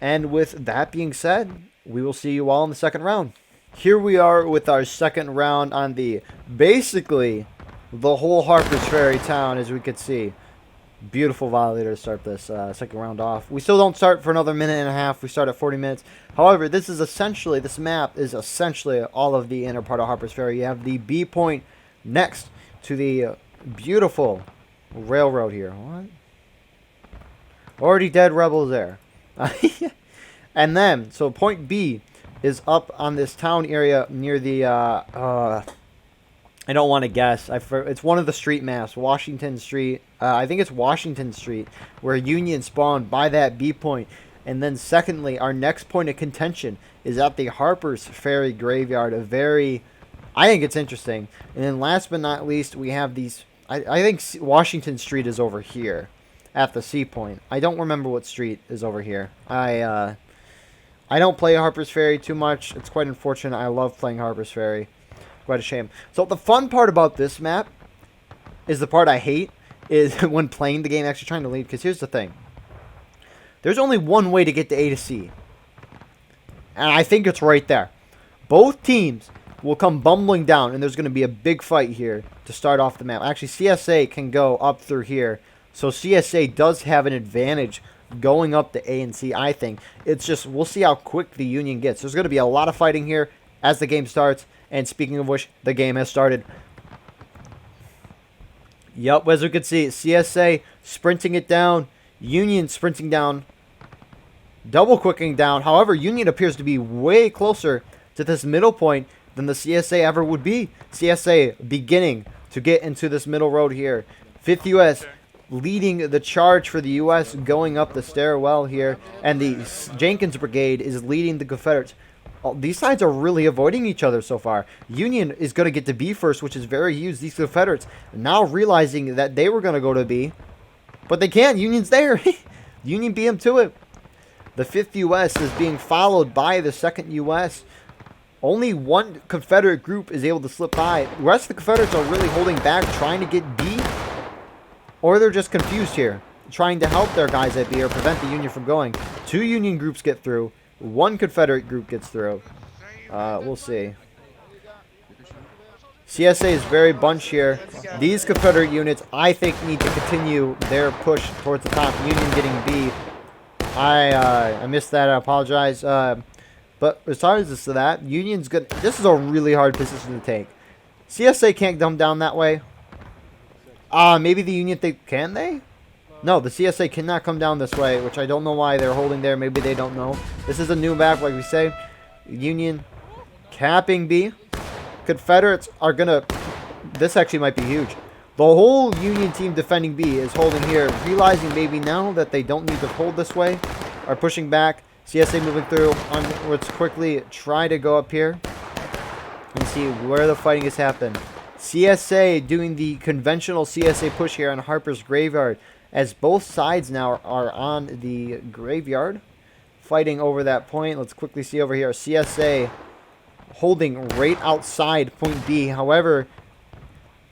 And with that being said, we will see you all in the second round. Here we are with our second round on the, basically, the whole Harper's Ferry town, as we could see. Beautiful volley to start this second round off. We still don't start for another minute and a half. We start at 40 minutes. However, this map is essentially all of the inner part of Harper's Ferry. You have the B point next to the beautiful railroad here. What? Already dead rebels there. And then, so point B is up on this town area near the, I don't want to guess. It's one of the street maps, Washington Street. I think it's Washington Street, where Union spawned by that B point. And then secondly, our next point of contention is at the Harper's Ferry Graveyard. I think it's interesting. And then last but not least, we have these, I think Washington Street is over here at the C point. I don't remember what street is over here. I don't play Harper's Ferry too much. It's quite unfortunate. I love playing Harper's Ferry. quite a shame. So the fun part about this map is the part I hate is when playing the game, actually trying to lead. Because here's the thing. There's only one way to get to A to C. And I think it's right there. Both teams will come bumbling down, and there's going to be a big fight here to start off the map. Actually, CSA can go up through here. So CSA does have an advantage going up to A and C, I think. It's just, we'll see how quick the Union gets. There's going to be a lot of fighting here as the game starts. And speaking of which, the game has started. Yup, as we can see, CSA sprinting it down. Union sprinting down. Double quicking down. However, Union appears to be way closer to this middle point than the CSA ever would be. CSA beginning to get into this middle road here. 5th U.S. leading the charge for the U.S. going up the stairwell here. And the Jenkins Brigade is leading the Confederates. These sides are really avoiding each other so far. Union is going to get to B first, which is very huge. These Confederates now realizing that they were going to go to B. But they can't. Union's there. Union beat them to it. The 5th U.S. is being followed by the 2nd U.S. Only one Confederate group is able to slip by. The rest of the Confederates are really holding back, trying to get B. Or they're just confused here, trying to help their guys at B or prevent the Union from going. 2 Union groups get through. 1 Confederate group gets through. We'll see. CSA is very bunched here. These Confederate units, I think, need to continue their push towards the top. Union getting B. I missed that. I apologize. But as far as that, Union's good. This is a really hard position to take. CSA can't come down that way. Maybe the Union think, can they? No, the CSA cannot come down this way, which I don't know why they're holding there. Maybe they don't know. This is a new map, like we say. Union capping B. Confederates are going to... This actually might be huge. The whole Union team defending B is holding here, realizing maybe now that they don't need to hold this way, are pushing back. CSA moving through onwards quickly. Try to go up here and see where the fighting has happened. CSA doing the conventional CSA push here on Harper's Graveyard, as both sides now are on the graveyard, fighting over that point. Let's quickly see over here. CSA holding right outside point B. However,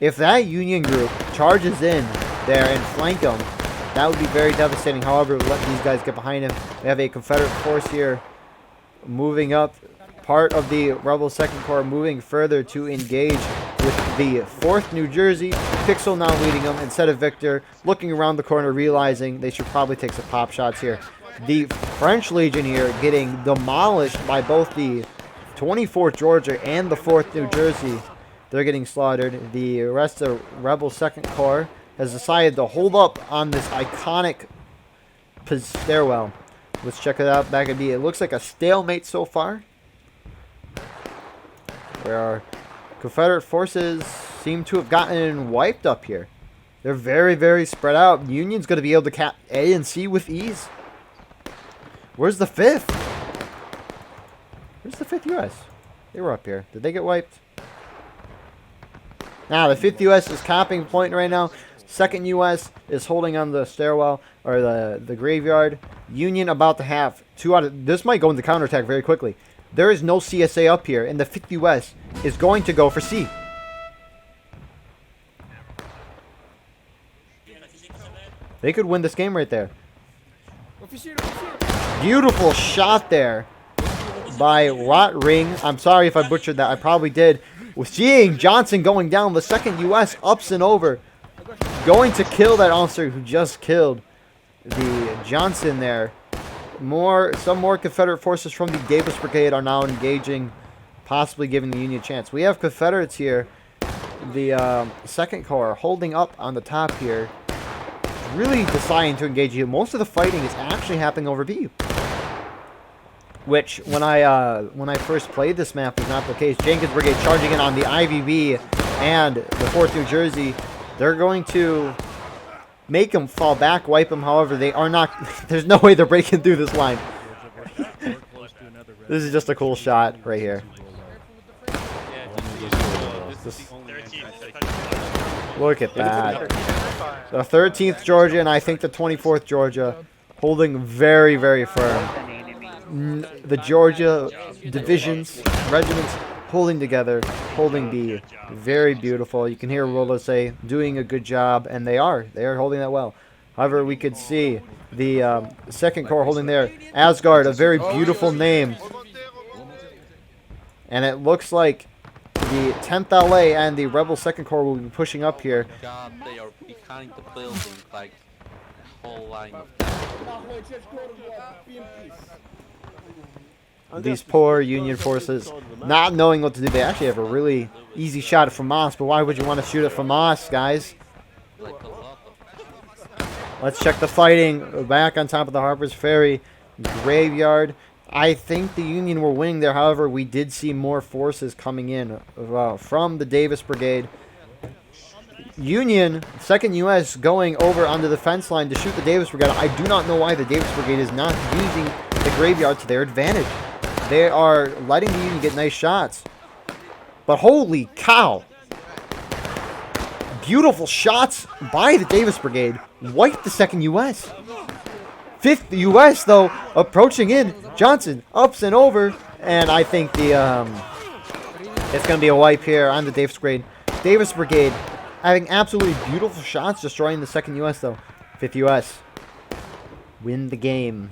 if that Union group charges in there and flank them, that would be very devastating. However, let these guys get behind him. We have a Confederate force here moving up. Part of the Rebel 2nd Corps moving further to engage with the 4th New Jersey. Pixel now leading them instead of Viktor. Looking around the corner, realizing they should probably take some pop shots here. The French Legion here getting demolished by both the 24th Georgia and the 4th New Jersey. They're getting slaughtered. The rest of Rebel 2nd Corps has decided to hold up on this iconic stairwell. Let's check it out. Back at B. It looks like a stalemate so far, where our Confederate forces seem to have gotten wiped up here. They're very, very spread out. Union's going to be able to cap A and C with ease. Where's the 5th? Where's the 5th U.S.? They were up here. Did they get wiped? Now, the 5th U.S. is capping point right now. 2nd U.S. is holding on the stairwell, or the graveyard. Union about to have 2 out of... This might go into counterattack very quickly. There is no CSA up here, and the 5th U.S. is going to go for C. They could win this game right there. Beautiful shot there by Ring. I'm sorry if I butchered that. I probably did. We're seeing Johnson going down. The 2nd U.S. ups and over. Going to kill that officer who just killed the Johnson there. Some more Confederate forces from the Davis Brigade are now engaging, possibly giving the Union a chance. We have Confederates here. The 2nd Corps holding up on the top here, really deciding to engage you. Most of the fighting is actually happening over B, which when I first played this map was not the case. Jenkins Brigade charging in on the IVB and the 4th New Jersey. They're going to make them fall back, wipe them. However, they are not. There's no way they're breaking through this line. This is just a cool shot right here. Look at that. The 13th Georgia and I think the 24th Georgia holding very, very firm. The Georgia divisions, regiments holding together, holding B. Very beautiful. You can hear Rolo say, doing a good job, and they are. They are holding that well. However, we could see the second corps holding there. Asgard, a very beautiful name. And it looks like the 10th LA and the Rebel Second Corps will be pushing up here. God, they are behind the building, like a whole line of These poor Union forces, not knowing what to do. They actually have a really easy shot from Moss, but why would you want to shoot it from Moss, guys? like a lot of. Let's check the fighting. Back on top of the Harper's Ferry graveyard. I think the Union were winning there. However, we did see more forces coming in from the Davis Brigade. Union, 2nd U.S., going over onto the fence line to shoot the Davis Brigade. I do not know why the Davis Brigade is not using the graveyard to their advantage. They are letting the Union get nice shots. But holy cow. Beautiful shots by the Davis Brigade. Wiped the 2nd U.S. 5th U.S., though, approaching in. Johnson ups and over. And I think the it's going to be a wipe here on the Davis Brigade. Davis Brigade having absolutely beautiful shots, destroying the 2nd U.S., though. 5th U.S. win the game.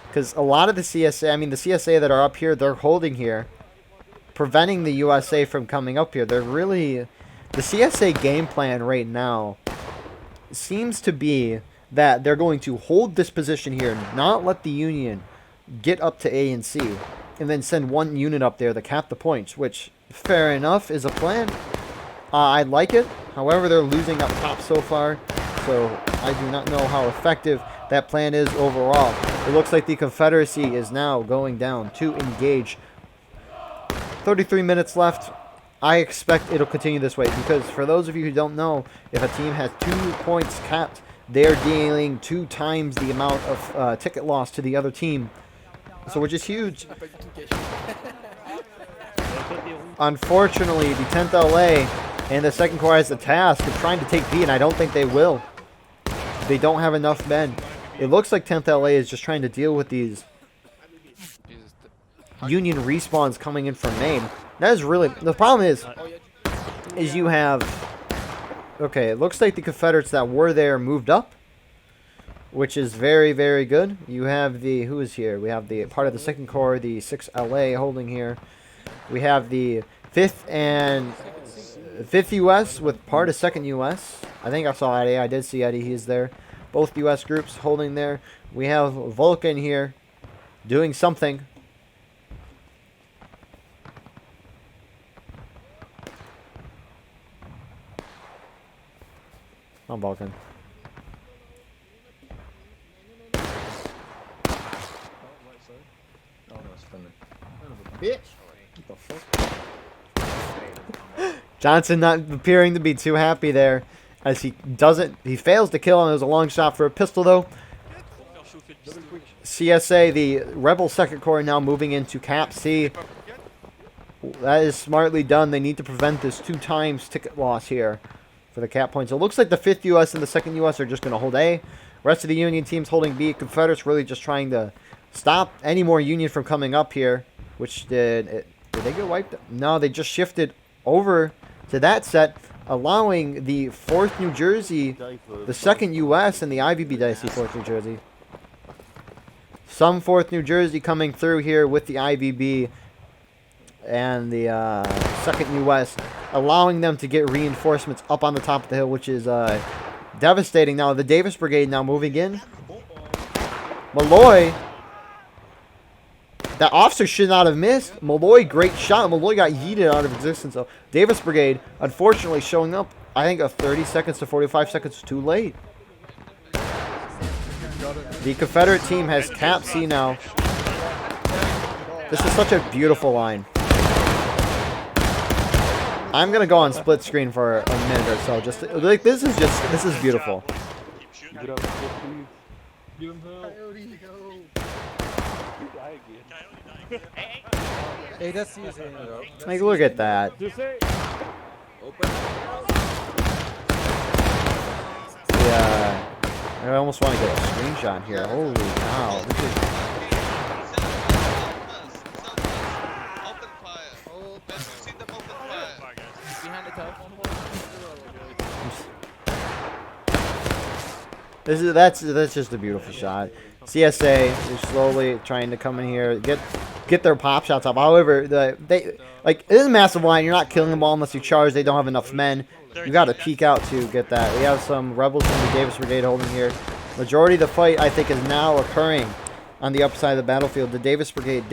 Because a lot of the CSA, I mean, the CSA that are up here, they're holding here, preventing the USA from coming up here. They're really... The CSA game plan right now seems to be that they're going to hold this position here, not let the Union get up to A and C, and then send one unit up there to cap the points, which, fair enough, is a plan. I like it. However, they're losing up top so far, so I do not know how effective that plan is overall. It looks like the Confederacy is now going down to engage. 33 minutes left. I expect it'll continue this way because for those of you who don't know, if a team has 2 points capped, they're dealing 2 times the amount of ticket loss to the other team, so which is huge. Unfortunately, the 10th LA and the 2nd Corps has the task of trying to take B, and I don't think they will. They don't have enough men. It looks like 10th LA is just trying to deal with these Union respawns coming in from Maine. That is really... The problem is you have... Okay, it looks like the Confederates that were there moved up, which is very, very good. You have the... Who is here? We have the part of the 2nd Corps, the 6th LA holding here. We have the 5th and 5th U.S. with part of 2nd U.S. I think I saw Eddie. I did see Eddie. He's there. Both U.S. groups holding there. We have Vulcan here doing something. I'm Vulcan. Bitch. Johnson not appearing to be too happy there, as he fails to kill him. It was a long shot for a pistol, though. CSA, the Rebel 2nd Corps, now moving into Cap C. That is smartly done. They need to prevent this 2 times ticket loss here for the cap points. It looks like the 5th U.S. and the 2nd U.S. are just going to hold A. Rest of the Union teams holding B. Confederates really just trying to stop any more Union from coming up here, which did they get wiped? No, they just shifted over to that set, allowing the 4th New Jersey, the 2nd U.S., and the IVB Dicey 4th New Jersey. Some 4th New Jersey coming through here with the IVB and the 2nd U.S., allowing them to get reinforcements up on the top of the hill, which is devastating. Now, the Davis Brigade now moving in. Malloy, that officer should not have missed. Malloy, great shot. Malloy got yeeted out of existence. So Davis Brigade, unfortunately, showing up, I think, 30 seconds to 45 seconds too late. The Confederate team has Cap C now. This is such a beautiful line. I'm gonna go on split screen for a minute or so. Just like this is beautiful. Like, look at that. Yeah, I almost want to get a screenshot here. Holy cow! That's just a beautiful shot. CSA is slowly trying to come in here, get their pop shots up. However, it is a massive line. You're not killing them all unless you charge. They don't have enough men. You got to peek out to get that. We have some rebels from the Davis Brigade holding here. Majority of the fight, I think, is now occurring on the upside of the battlefield. The Davis Brigade,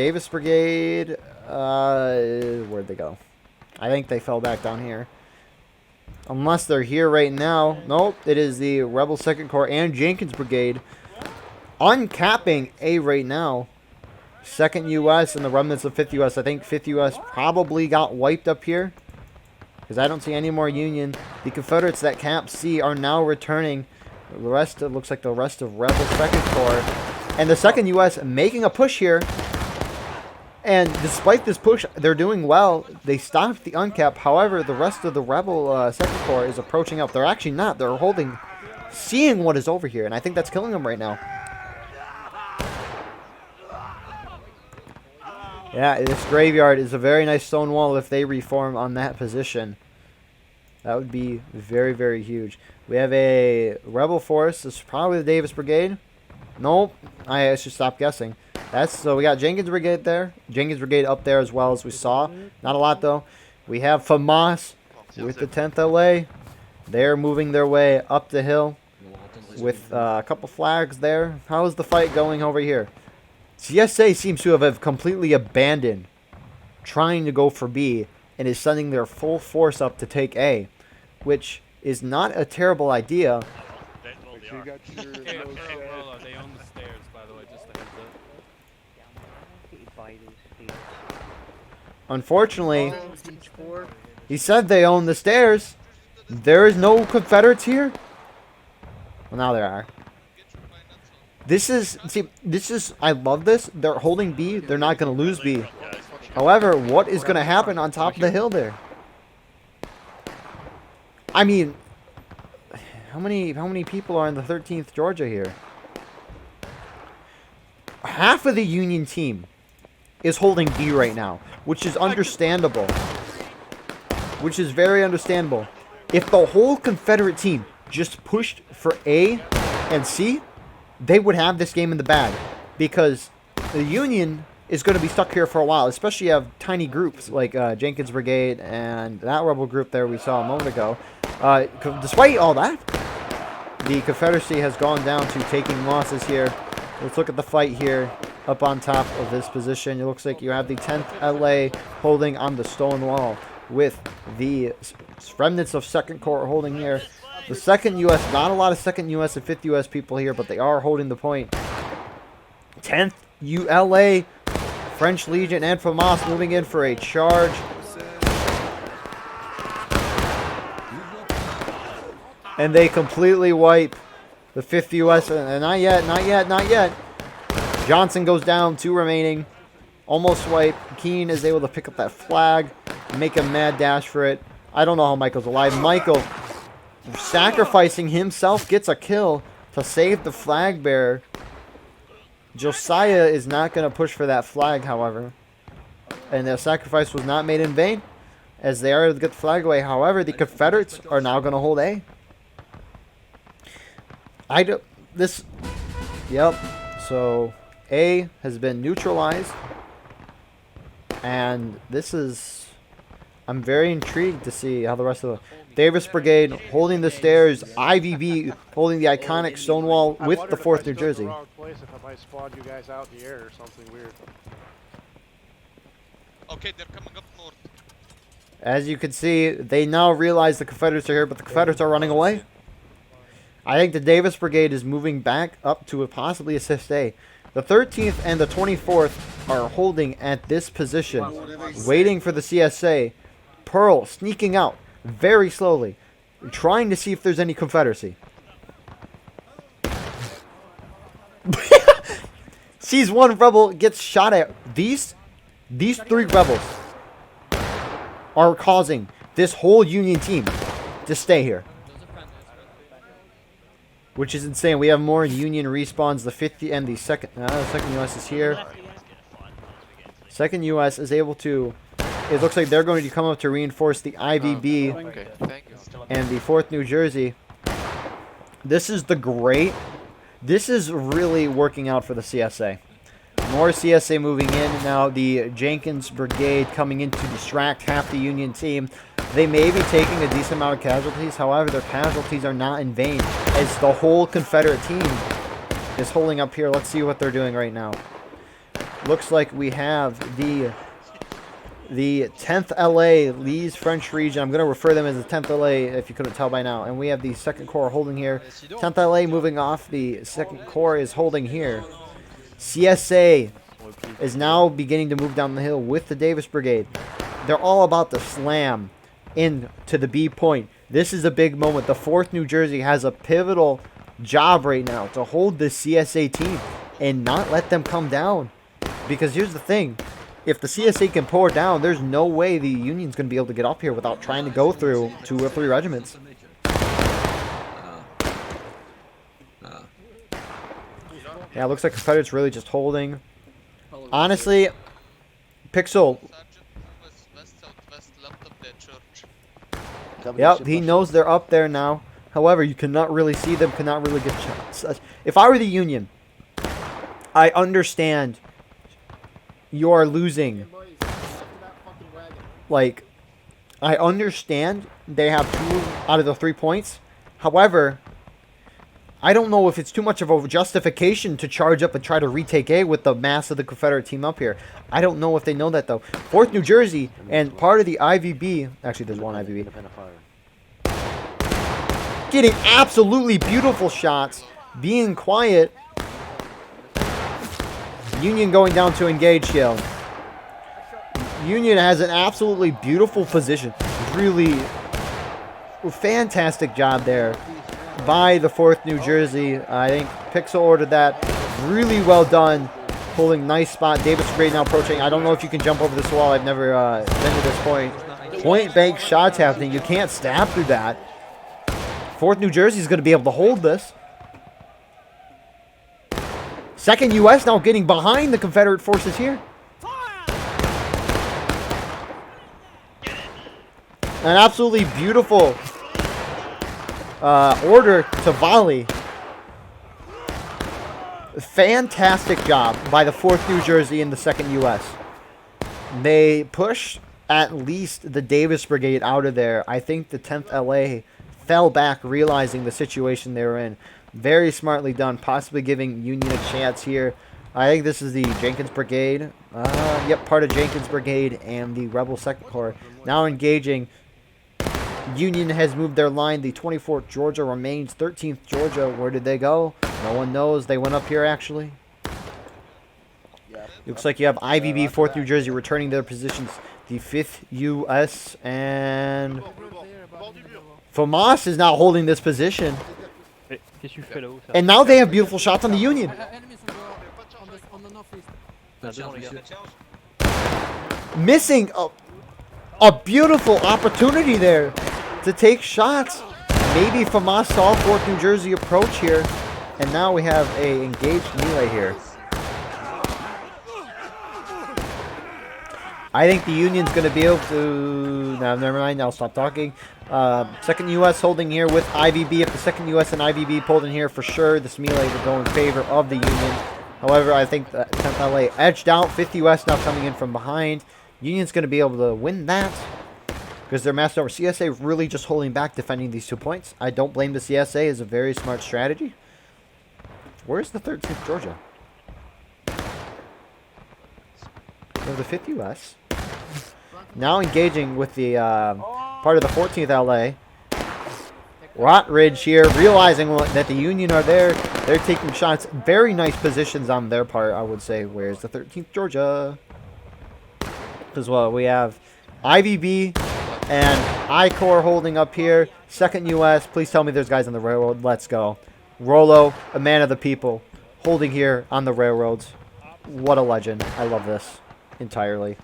where'd they go? I think they fell back down here. Unless they're here right now. Nope, it is the Rebel 2nd Corps and Jenkins Brigade uncapping A right now. 2nd U.S. and the remnants of 5th U.S. I think 5th U.S. probably got wiped up here, because I don't see any more Union. The Confederates that cap C are now returning. The rest, it looks like the rest of Rebel 2nd Corps. And the 2nd U.S. making a push here. And despite this push, they're doing well. They stopped the uncap. However, the rest of the Rebel 2nd Corps is approaching up. They're actually not. They're holding, seeing what is over here. And I think that's killing them right now. Yeah, this graveyard is a very nice stone wall if they reform on that position. That would be very, very huge. We have a Rebel force. This is probably the Davis Brigade. Nope. I should stop guessing. So we got Jenkins Brigade there. Jenkins Brigade up there as well, as we saw. Not a lot, though. We have FAMAS with the 10th LA. They're moving their way up the hill with a couple flags there. How is the fight going over here? CSA seems to have completely abandoned trying to go for B and is sending their full force up to take A, which is not a terrible idea. Make sure you got your nose set. They own the stairs, by the way, just a heads up. Unfortunately, he said they own the stairs. There is no Confederates here. Well, now there are. This is, I love this. They're holding B. They're not going to lose B. However, what is going to happen on top of the hill there? I mean, how many people are in the 13th Georgia here? Half of the Union team is holding B right now, which is understandable. Which is very understandable. If the whole Confederate team just pushed for A and C, they would have this game in the bag, because the Union is going to be stuck here for a while, especially you have tiny groups like Jenkins Brigade and that rebel group there we saw a moment ago. Despite all that, the Confederacy has gone down to taking losses here. Let's look at the fight here up on top of this position. It looks like you have the 10th LA holding on the stone wall with the remnants of 2nd Corps holding here. The 2nd U.S., not a lot of 2nd U.S. and 5th U.S. people here, but they are holding the point. 10th ULA, French Legion, and FAMAS moving in for a charge. And they completely wipe the 5th U.S. And not yet, not yet, not yet. Johnson goes down, 2 remaining. Almost wipe. Keene is able to pick up that flag, make a mad dash for it. I don't know how Michael's alive. Michael, sacrificing himself, gets a kill to save the flag bearer. Josiah is not going to push for that flag, however. And the sacrifice was not made in vain, as they are to get the flag away. However, the Confederates are now going to hold A. Yep. So A has been neutralized. And this is, I'm very intrigued to see how the rest of the Davis Brigade holding the stairs, IVB holding the iconic Stonewall with the 4th New Jersey. Place if I spawned you guys out in the air or something weird. Okay, they're coming up north. As you can see, they now realize the Confederates are here, but the Confederates are running away. I think the Davis Brigade is moving back up to possibly assist A. The 13th and the 24th are holding at this position, waiting for the CSA. Pearl sneaking out very slowly, trying to see if there's any Confederacy. Sees one rebel, gets shot at. These 3 rebels are causing this whole Union team to stay here, which is insane. We have more Union respawns. The 50 and the 2nd U.S. is here. 2nd U.S. is able to. It looks like they're going to come up to reinforce the IVB and the 4th New Jersey. This is the great. This is really working out for the CSA. More CSA moving in. Now the Jenkins Brigade coming in to distract half the Union team. They may be taking a decent amount of casualties. However, their casualties are not in vain, as the whole Confederate team is holding up here. Let's see what they're doing right now. Looks like we have the 10th LA, Lee's French region. I'm going to refer them as the 10th LA if you couldn't tell by now. And we have the 2nd Corps holding here. 10th LA moving off. The 2nd Corps is holding here. CSA is now beginning to move down the hill with the Davis Brigade. They're all about to slam into the B point. This is a big moment. The 4th New Jersey has a pivotal job right now to hold the CSA team and not let them come down. Because here's the thing. If the CSA can pour down, there's no way the Union's going to be able to get up here without trying to go through 2 or 3 regiments. Yeah, it looks like Confederates really just holding. Honestly, Pixel. Yep, he knows they're up there now. However, you cannot really see them, cannot really get shots. If I were the Union, I understand you are losing. Like, I understand they have 2 out of the 3 points. However, I don't know if it's too much of a justification to charge up and try to retake A with the mass of the Confederate team up here. I don't know if they know that, though. 4th New Jersey and part of the IVB. Actually, there's one IVB. Getting absolutely beautiful shots. Being quiet. Union going down to engage here. Union has an absolutely beautiful position. Really fantastic job there by the 4th New Jersey. I think Pixel ordered that. Really well done. Holding nice spot. Davis Brigade now approaching. I don't know if you can jump over this wall. I've never been to this point. Point blank shots happening. You can't stab through that. 4th New Jersey is going to be able to hold this. 2nd U.S. now getting behind the Confederate forces here. An absolutely beautiful order to volley. Fantastic job by the 4th New Jersey and the 2nd U.S. They pushed at least the Davis Brigade out of there. I think the 10th LA fell back realizing the situation they were in. Very smartly done, possibly giving Union a chance here. I think this is the Jenkins Brigade. Yep, part of Jenkins Brigade and the Rebel 2nd Corps. Now engaging. Union has moved their line. The 24th Georgia remains. 13th Georgia, where did they go? No one knows. They went up here, actually. Looks like you have IVB, 4th New Jersey, returning their positions. The 5th U.S. and FAMAS is now holding this position. And now they have beautiful shots on the Union. Missing a beautiful opportunity there to take shots. Maybe FAMAS saw 4th New Jersey approach here. And now we have a engaged melee here. I think the Union's going to be able to... No, never mind. I'll stop talking. 2nd U.S. holding here with IVB. If the 2nd U.S. and IVB pulled in here, for sure, this melee would go in favor of the Union. However, I think the 10th LA edged out. 5th U.S. now coming in from behind. Union's going to be able to win that because they're massed over. CSA really just holding back, defending these 2 points. I don't blame the CSA. It's a very smart strategy. Where's the 13th Georgia? There's the 5th U.S. Now engaging with the part of the 14th LA. Rotridge here, realizing that the Union are there. They're taking shots. Very nice positions on their part, I would say. Where's the 13th Georgia? As well, we have IVB and I-Corps holding up here. 2nd U.S. Please tell me there's guys on the railroad. Let's go. Rolo, a man of the people, holding here on the railroads. What a legend. I love this entirely.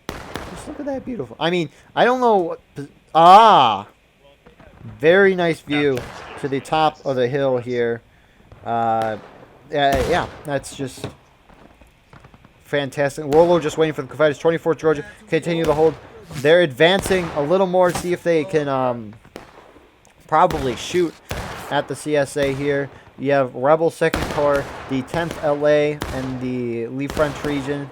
Just look at that beautiful. I mean, I don't know what... Very nice view to the top of the hill here. Yeah, that's just fantastic. Rolo just waiting for the Confederates. 24th Georgia continue to hold. They're advancing a little more to see if they can probably shoot at the CSA here. You have Rebel 2nd Corps, the 10th LA, and the Lee French region.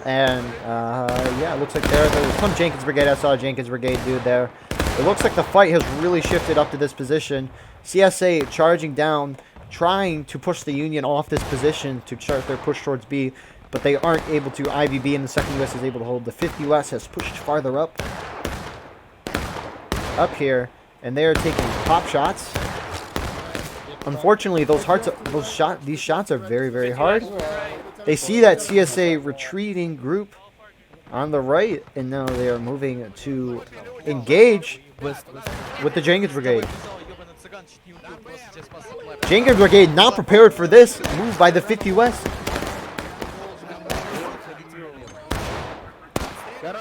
And, yeah, it looks like there's some Jenkins Brigade. I saw a Jenkins Brigade dude there. It looks like the fight has really shifted up to this position. CSA charging down, trying to push the Union off this position to start their push towards B, but they aren't able to. IVB in the 2nd US is able to hold. The 5th US has pushed farther up here, and they are taking pop shots. Unfortunately, these shots are very, very hard. They see that CSA retreating group on the right, and now they are moving to engage with the Jenkins Brigade. Jenkins Brigade not prepared for this move by the 5th US.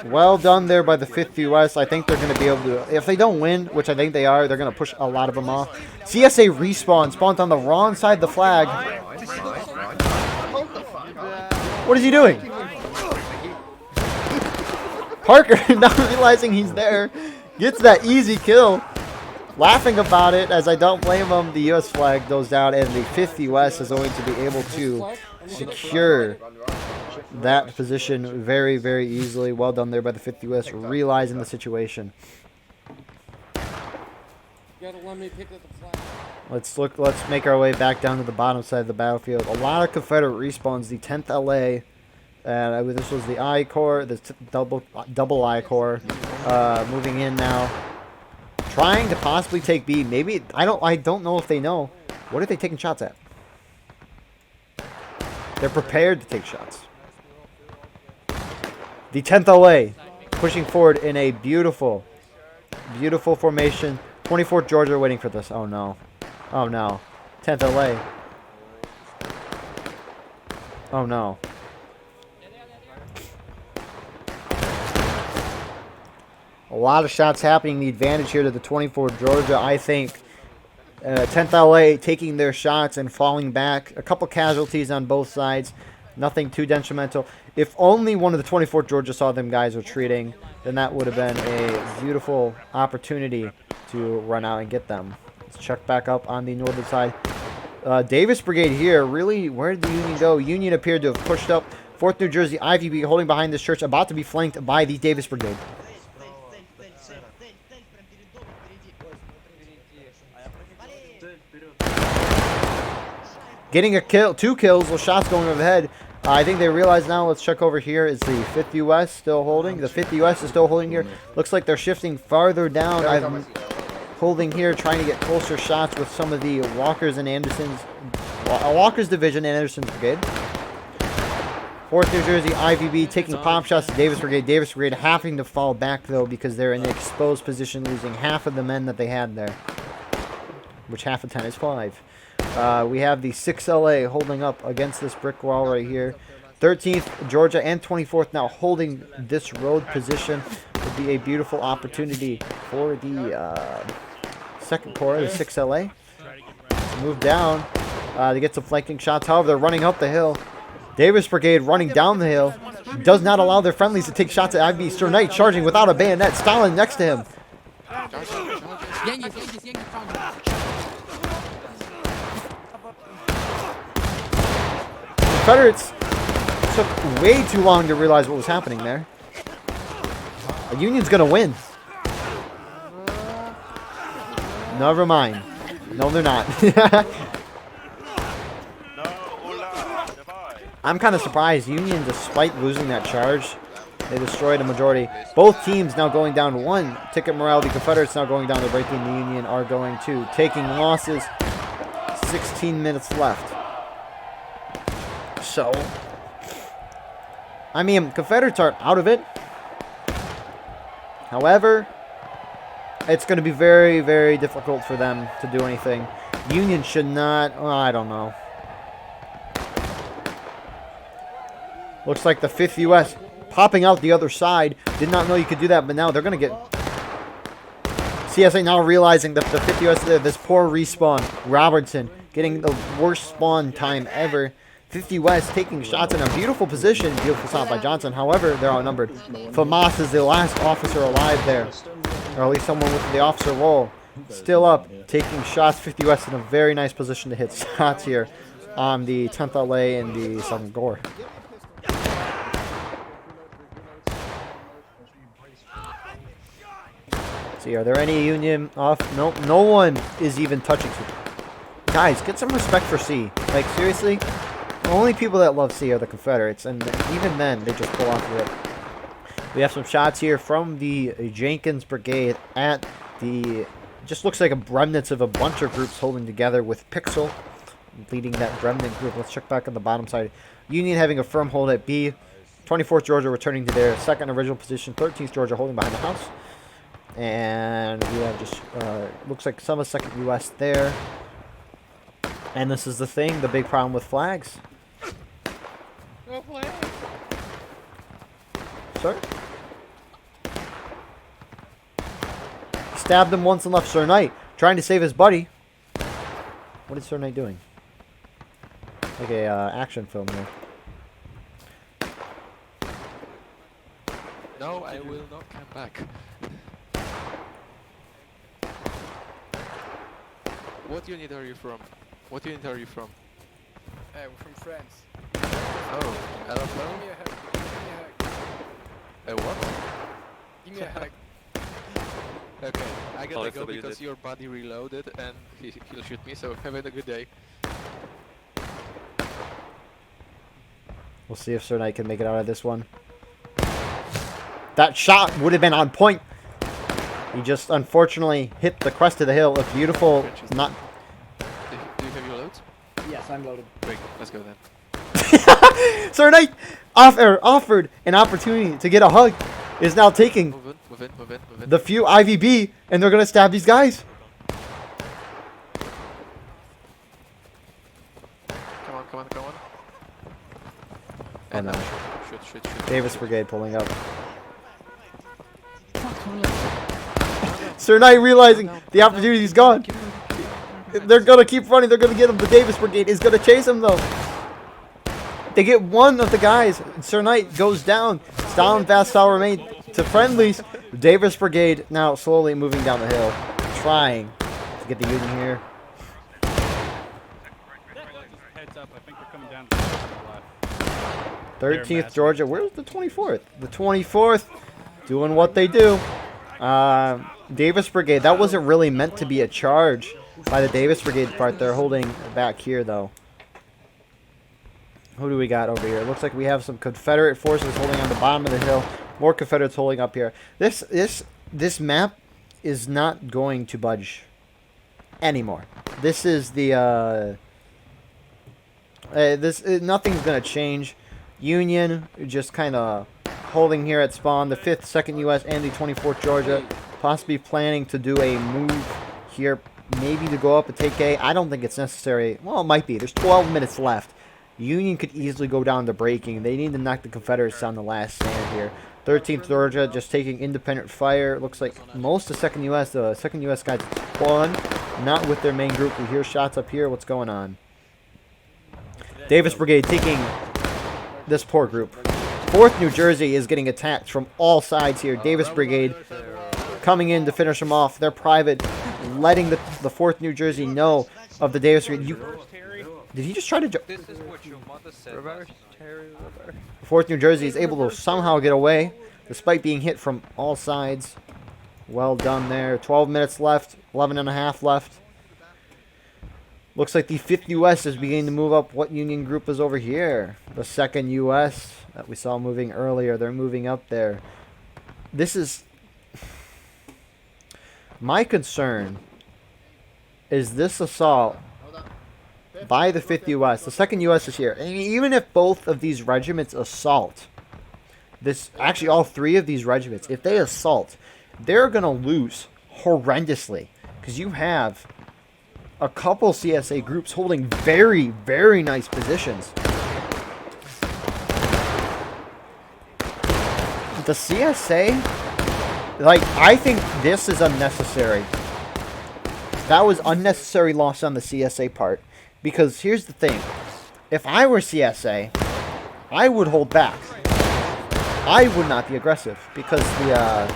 Well done there by the 5th US. I think they're going to be able to, if they don't win, which I think they are, they're going to push a lot of them off. CSA respawn, spawned on the wrong side of the flag. What is he doing? Parker, not realizing he's there, gets that easy kill. Laughing about it, as I don't blame him. The US flag goes down, and the 5th US is going to be able to secure that position very, very easily. Well done there by the 5th US, realizing the situation. Let's make our way back down to the bottom side of the battlefield. A lot of Confederate respawns. The 10th LA, and this was the I Corps, the double I Corps, moving in now, trying to possibly take B. Maybe I don't know if they know. What are they taking shots at? They're prepared to take shots. The 10th LA pushing forward in a beautiful, beautiful formation. 24th Georgia waiting for this. Oh no. Oh no. 10th LA. Oh no. A lot of shots happening. The advantage here to the 24th Georgia. I think 10th LA taking their shots and falling back. A couple casualties on both sides. Nothing too detrimental. If only one of the 24th Georgia saw them guys retreating, then that would have been a beautiful opportunity to run out and get them. Let's check back up on the northern side. Davis Brigade here. Really, where did the Union go? Union appeared to have pushed up. 4th New Jersey IVB holding behind this church, about to be flanked by the Davis Brigade. Getting a kill, 2 kills with shots going over the head. I think they realize now. Let's check over here. Is the 5th US still holding? The 5th US is still holding here. Looks like they're shifting farther down. I'm holding here, trying to get closer shots with some of the Walkers and Andersons. Walker's division and Anderson's brigade. 4th New Jersey IVB taking pop shots to Davis Brigade. Davis Brigade having to fall back, though, because they're in an exposed position, losing half of the men that they had there. Which half of 10 is 5. We have the 6th LA holding up against this brick wall right here. 13th Georgia and 24th now holding this road position. Would be a beautiful opportunity for the 2nd Corps, the 6th LA, to move down to get some flanking shots. However, they're running up the hill. Davis Brigade running down the hill. Does not allow their friendlies to take shots at IVB. Sir Knight charging without a bayonet. Stalin next to him. Confederates took way too long to realize what was happening there. The Union's gonna win. Never mind. No, they're not. I'm kind of surprised. Union, despite losing that charge, they destroyed a majority. Both teams now going down 1 ticket morale. The Confederates now going down to breaking the Union are going to taking losses. 16 minutes left. So, I mean, Confederates are out of it. However, it's going to be very, very difficult for them to do anything. Union should not, well, I don't know. Looks like the 5th US popping out the other side. Did not know you could do that, but now they're going to get... CSA now realizing that the 5th US, this poor respawn. Robertson getting the worst spawn time ever. 50 West taking shots in a beautiful position. Beautiful shot by Johnson. However, they're outnumbered. Famas is the last officer alive there. Or at least someone with the officer role. Still up, taking shots. 50 West in a very nice position to hit shots here on the 10th LA and the 2nd Gore. See, are there any Union off? Nope, no one is even touching. Guys, get some respect for C. Like, seriously? The only people that love C are the Confederates, and even then, they just pull off of it. We have some shots here from the Jenkins Brigade at the... Just looks like a remnants of a bunch of groups holding together with Pixel leading that remnant group. Let's check back on the bottom side. Union having a firm hold at B. 24th Georgia returning to their second original position. 13th Georgia holding behind the house. And we have just, looks like some of 2nd U.S. there. And this is the thing, the big problem with flags. No flag. Sir? Stabbed him once and left Sir Knight, trying to save his buddy. What is Sir Knight doing? Like a action film here. No, I will not come back. What unit are you from? What unit are you from? Hey, we're from France. Oh, hello. Give me a hug. Give me a hug. A what? Give me a hug. Okay, I gotta go because your body reloaded and he'll shoot me, so have a good day. We'll see if Sir Knight can make it out of this one. That shot would have been on point. He just unfortunately hit the crest of the hill. A beautiful, not... Do you have your loads? Yes, I'm loaded. Great, let's go then. Sir Knight offered an opportunity to get a hug. Is now taking Move in. the few IVB, and they're going to stab these guys. Come on. Oh no. Shoot. Davis Brigade pulling up. Sir Knight realizing the opportunity's gone. They're going to keep running. They're going to get him. The Davis Brigade is going to chase him, though. They get one of the guys. Sir Knight goes down. Stalin Vassal remain to friendlies. Davis Brigade now slowly moving down the hill. Trying to get the Union here. Heads up, I think they're coming down to the left. 13th Georgia. Where's the 24th? The 24th doing what they do. Davis Brigade. That wasn't really meant to be a charge by the Davis Brigade part. They're holding back here, though. Who do we got over here? It looks like we have some Confederate forces holding on the bottom of the hill. More Confederates holding up here. This map is not going to budge anymore. This is the nothing's gonna change. Union just kind of holding here at spawn. The 5th, 2nd U.S. and the 24th Georgia possibly planning to do a move here, maybe to go up and take A. I don't think it's necessary. Well, it might be. There's 12 minutes left. Union could easily go down to breaking. They need to knock the Confederates down the last stand here. 13th Georgia just taking independent fire. It looks like most of 2nd U.S. The 2nd U.S. guys won. Not with their main group. We hear shots up here. What's going on? Davis Brigade taking this poor group. 4th New Jersey is getting attacked from all sides here. Davis Brigade coming in to finish them off. They're private, letting the 4th New Jersey know of the Davis Brigade. Did he just try to... This is what your mother said. Reverse, Terry, reverse. 4th New Jersey is able to somehow get away, despite being hit from all sides. Well done there. 12 minutes left. 11 and a half left. Looks like the 5th U.S. is beginning to move up. What Union group is over here? The 2nd U.S. that we saw moving earlier. They're moving up there. This is... My concern is this assault by the 5th U.S. The 2nd U.S. is here. And even if both of these regiments assault, actually all 3 of these regiments, if they assault, they're going to lose horrendously. Because you have a couple CSA groups holding very, very nice positions. The CSA, like, I think this is unnecessary. That was unnecessary loss on the CSA part. Because here's the thing. If I were CSA, I would hold back. I would not be aggressive. Because the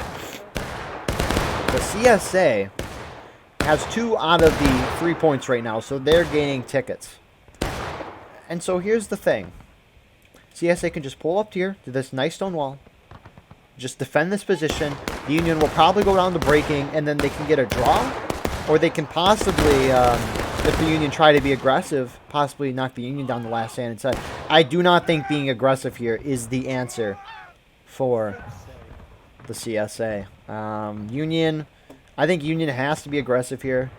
CSA has 2 out of the 3 points right now, so they're gaining tickets. And so here's the thing. CSA can just pull up here to this nice stone wall. Just defend this position. The Union will probably go down to breaking, and then they can get a draw. Or they can possibly, if the Union try to be aggressive, possibly knock the Union down the last stand inside. I do not think being aggressive here is the answer for the CSA. Union, I think Union has to be aggressive here.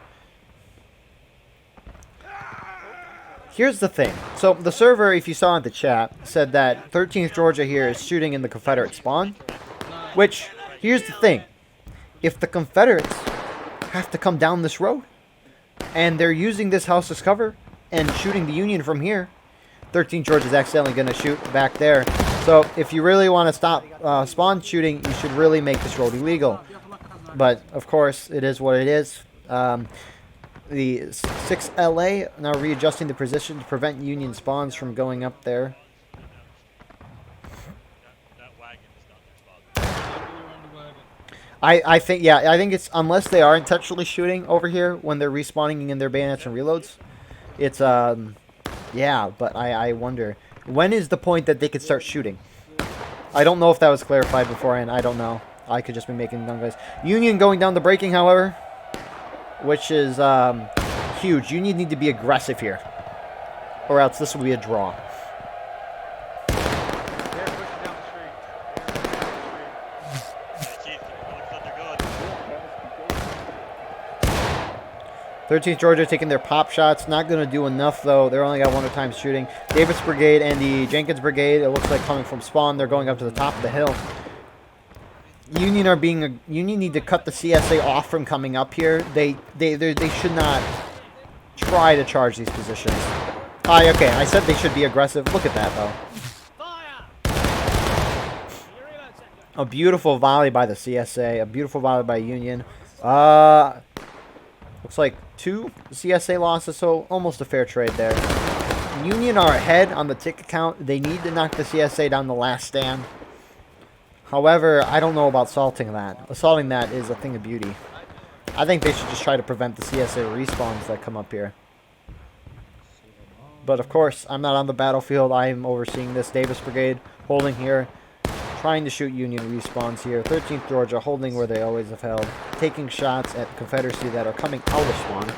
Here's the thing. So the server, if you saw in the chat, said that 13th Georgia here is shooting in the Confederate spawn. Which, here's the thing. If the Confederates have to come down this road, and they're using this house as cover, and shooting the Union from here, 13th Georgia is accidentally going to shoot back there. So if you really want to stop spawn shooting, you should really make this road illegal. But, of course, it is what it is. The 6LA now readjusting the position to prevent Union spawns from going up there. I think it's, unless they are intentionally shooting over here when they're respawning in their bayonets and reloads. It's, yeah, but I wonder. When is the point that they could start shooting? I don't know if that was clarified beforehand. I don't know. I could just be making dumb guys. Union going down the breaking, however, which is huge. Union need to be aggressive here, or else this will be a draw. They're pushing down the street. 13th Georgia taking their pop shots. Not going to do enough, though. They're only got 1 time shooting. Davis Brigade and the Jenkins Brigade, it looks like coming from spawn. They're going up to the top of the hill. Union need to cut the CSA off from coming up here. They should not try to charge these positions. Okay, I said they should be aggressive. Look at that, though. A beautiful volley by the CSA. A beautiful volley by Union. Looks like 2 CSA losses, so almost a fair trade there. Union are ahead on the ticket count. They need to knock the CSA down the last stand. However, I don't know about assaulting that. Assaulting that is a thing of beauty. I think they should just try to prevent the CSA respawns that come up here. But of course, I'm not on the battlefield. I am overseeing this. Davis Brigade holding here. Trying to shoot Union respawns here. 13th Georgia holding where they always have held. Taking shots at Confederacy that are coming out of spawn.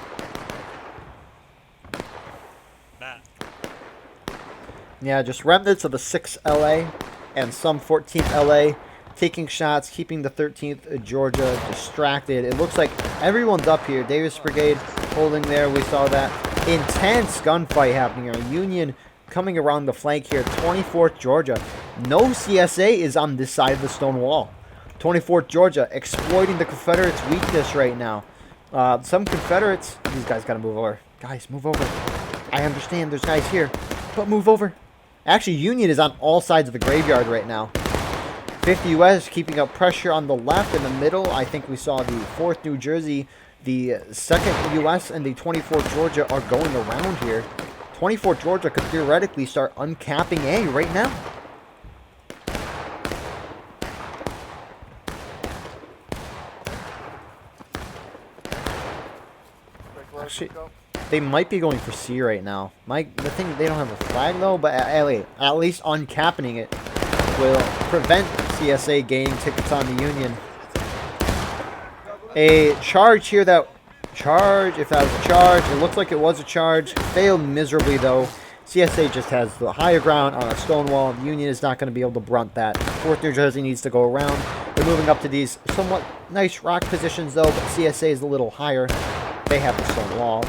Yeah, just remnants of the 6 LA and some 14th LA taking shots, keeping the 13th Georgia distracted. It looks like everyone's up here. Davis Brigade holding there. We saw that intense gunfight happening here. Union coming around the flank here. 24th Georgia. No CSA is on this side of the stone wall. 24th Georgia exploiting the Confederates' weakness right now. Some Confederates... These guys got to move over. Guys, move over. I understand there's guys here, but move over. Actually, Union is on all sides of the graveyard right now. 5th U.S. keeping up pressure on the left. In the middle, I think we saw the 4th New Jersey. The 2nd U.S. and the 24th Georgia are going around here. 24th Georgia could theoretically start uncapping A right now. Actually, they might be going for C right now. The thing, they don't have a flag though, but at least uncapping it will prevent CSA gaining tickets on the Union. A charge here that... Charge, if that was a charge. It looks like it was a charge. Failed miserably though. CSA just has the higher ground on a stone wall. The Union is not going to be able to brunt that. 4th New Jersey needs to go around. They're moving up to these somewhat nice rock positions though, but CSA is a little higher. They have the stone wall.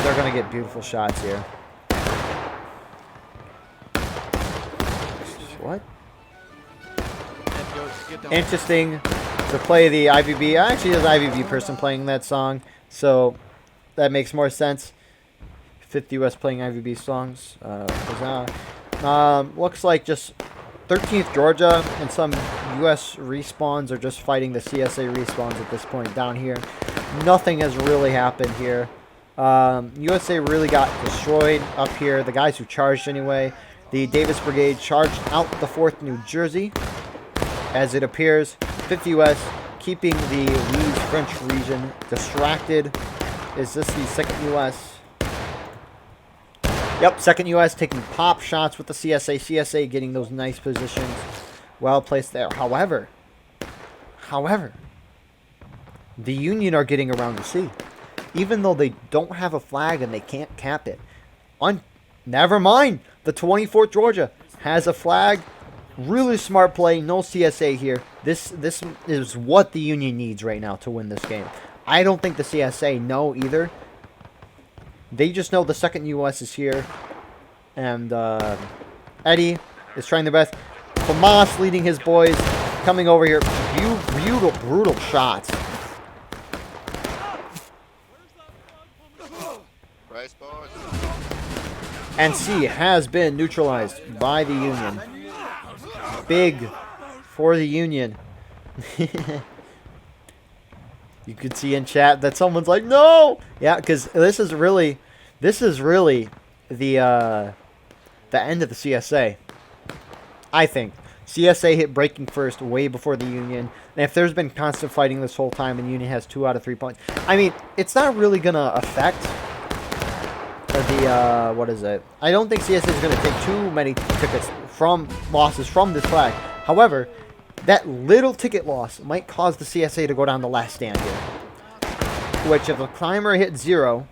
They're going to get beautiful shots here. What? Interesting to play the IVB. Actually, there's an IVB person playing that song, so that makes more sense. 5th U.S. playing IVB songs. Looks like just 13th Georgia and some U.S. respawns are just fighting the CSA respawns at this point down here. Nothing has really happened here. USA really got destroyed up here. The guys who charged anyway. The Davis Brigade charged out the 4th New Jersey. As it appears, 5th U.S. keeping the Lee's French region distracted. Is this the 2nd U.S.? Yep, 2nd U.S. taking pop shots with the CSA. CSA getting those nice positions. Well placed there. However, the Union are getting around the sea. Even though they don't have a flag and they can't cap it. Never mind. The 24th Georgia has a flag. Really smart play. No CSA here. This is what the Union needs right now to win this game. I don't think the CSA know either. They just know the 2nd U.S. is here. And Eddie is trying their best. Famas leading his boys. Coming over here. Brutal shots. NC has been neutralized by the Union. Big for the Union. You could see in chat that someone's like, no! Yeah, because this is really the end of the CSA. I think. CSA hit breaking first way before the Union. And if there's been constant fighting this whole time and Union has 2 out of 3 points, I mean, it's not really going to affect the, what is it? I don't think CSA is going to take too many tickets from losses from this flag. However, that little ticket loss might cause the CSA to go down the last stand here. Which, if the timer hits 0,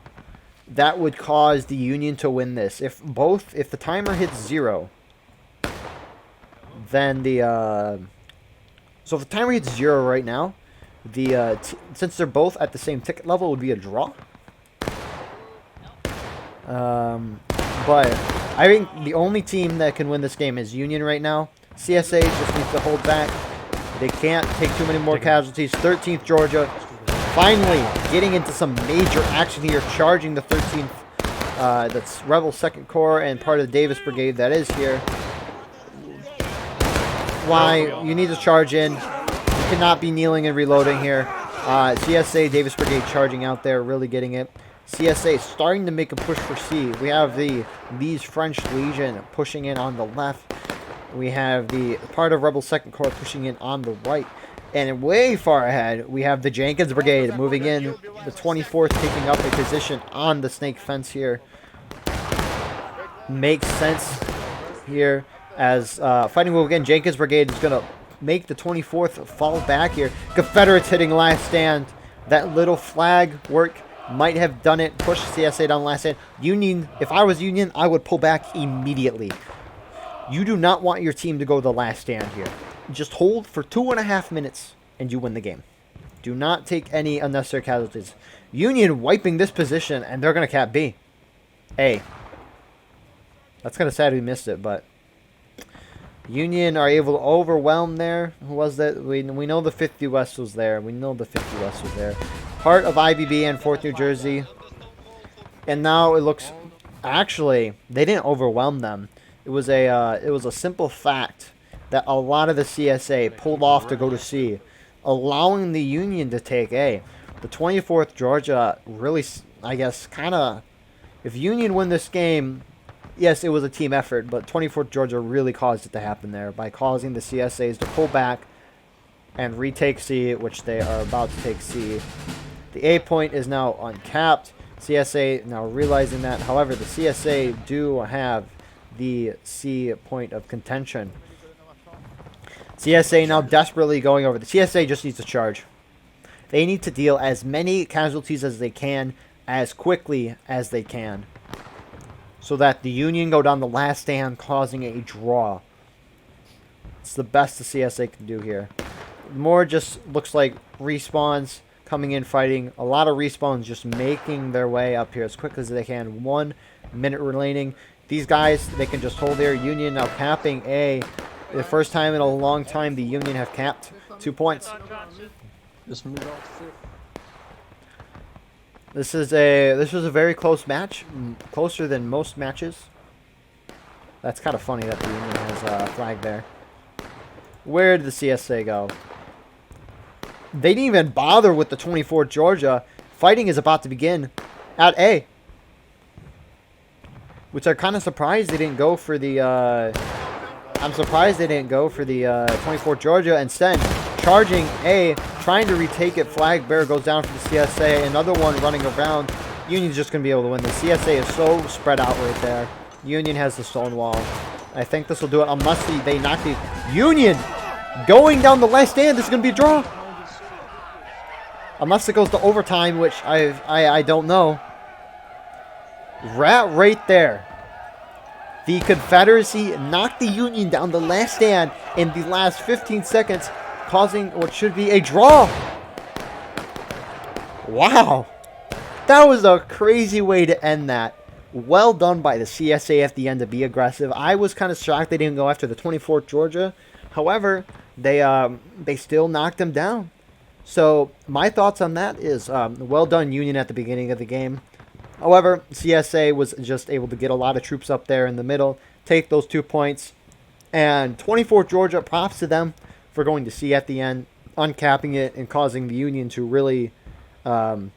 that would cause the Union to win this. If the timer hits 0, then so if the timer hits 0 right now, since they're both at the same ticket level, it would be a draw. But I think the only team that can win this game is Union right now. CSA just needs to hold back. They can't take too many more casualties. 13th Georgia finally getting into some major action here, charging the 13th. That's Rebel 2nd Corps and part of the Davis Brigade that is here. Why? You need to charge in. You cannot be kneeling and reloading here. CSA, Davis Brigade charging out there, really getting it. CSA starting to make a push for C. We have the Lee's French Legion pushing in on the left. We have the part of Rebel 2nd Corps pushing in on the right. And way far ahead, we have the Jenkins Brigade moving in. The 24th taking up a position on the snake fence here. Makes sense here as fighting will again. Jenkins Brigade is going to make the 24th fall back here. Confederates hitting last stand. That little flag work might have done it. Push CSA down last stand. Union, if I was Union, I would pull back immediately. You do not want your team to go the last stand here. Just hold for 2.5 minutes and you win the game. Do not take any unnecessary casualties. Union wiping this position and they're going to cap B. A. That's kind of sad we missed it, but Union are able to overwhelm there. Who was that? We know the 5th U.S. was there. We know the 5th U.S. was there. Part of IBB and 4th New Jersey. And now it looks... Actually, they didn't overwhelm them. It was a simple fact that a lot of the CSA pulled off to go to C, allowing the Union to take A. The 24th Georgia really, I guess, kind of... If Union win this game... Yes, it was a team effort, but 24th Georgia really caused it to happen there by causing the CSAs to pull back and retake C, which they are about to take C. The A point is now uncapped. CSA now realizing that. However, the CSA do have the C point of contention. CSA now desperately going over. The CSA just needs to charge. They need to deal as many casualties as they can, as quickly as they can, so that the Union go down the last stand, causing a draw. It's the best the CSA can do here. More just looks like respawns coming in fighting. A lot of respawns just making their way up here as quick as they can. 1 minute remaining. These guys, they can just hold their Union now capping A. The first time in a long time the Union have capped 2 points. Just move out to 5th. This was a very close match, closer than most matches. That's kind of funny that the Union has a flag there. Where did the CSA go? They didn't even bother with the 24th Georgia. Fighting is about to begin at A, which I'm kind of surprised they didn't go for the. I'm surprised they didn't go for the 24th Georgia. Instead, charging A, trying to retake it. Flag bearer goes down for the CSA. Another one running around. Union's just going to be able to win. The CSA is so spread out right there. Union has the stone wall. I think this will do it unless they knock the Union going down the last stand. This is going to be a draw. Unless it goes to overtime, which I don't know. Right there. The Confederacy knocked the Union down the last stand in the last 15 seconds, causing what should be a draw. Wow. That was a crazy way to end that. Well done by the CSA at the end to be aggressive. I was kind of shocked they didn't go after the 24th Georgia. However, they still knocked them down. So my thoughts on that is well done Union at the beginning of the game. However, CSA was just able to get a lot of troops up there in the middle, take those 2 points, and 24th Georgia, props to them for going to C at the end, uncapping it, and causing the Union to really knock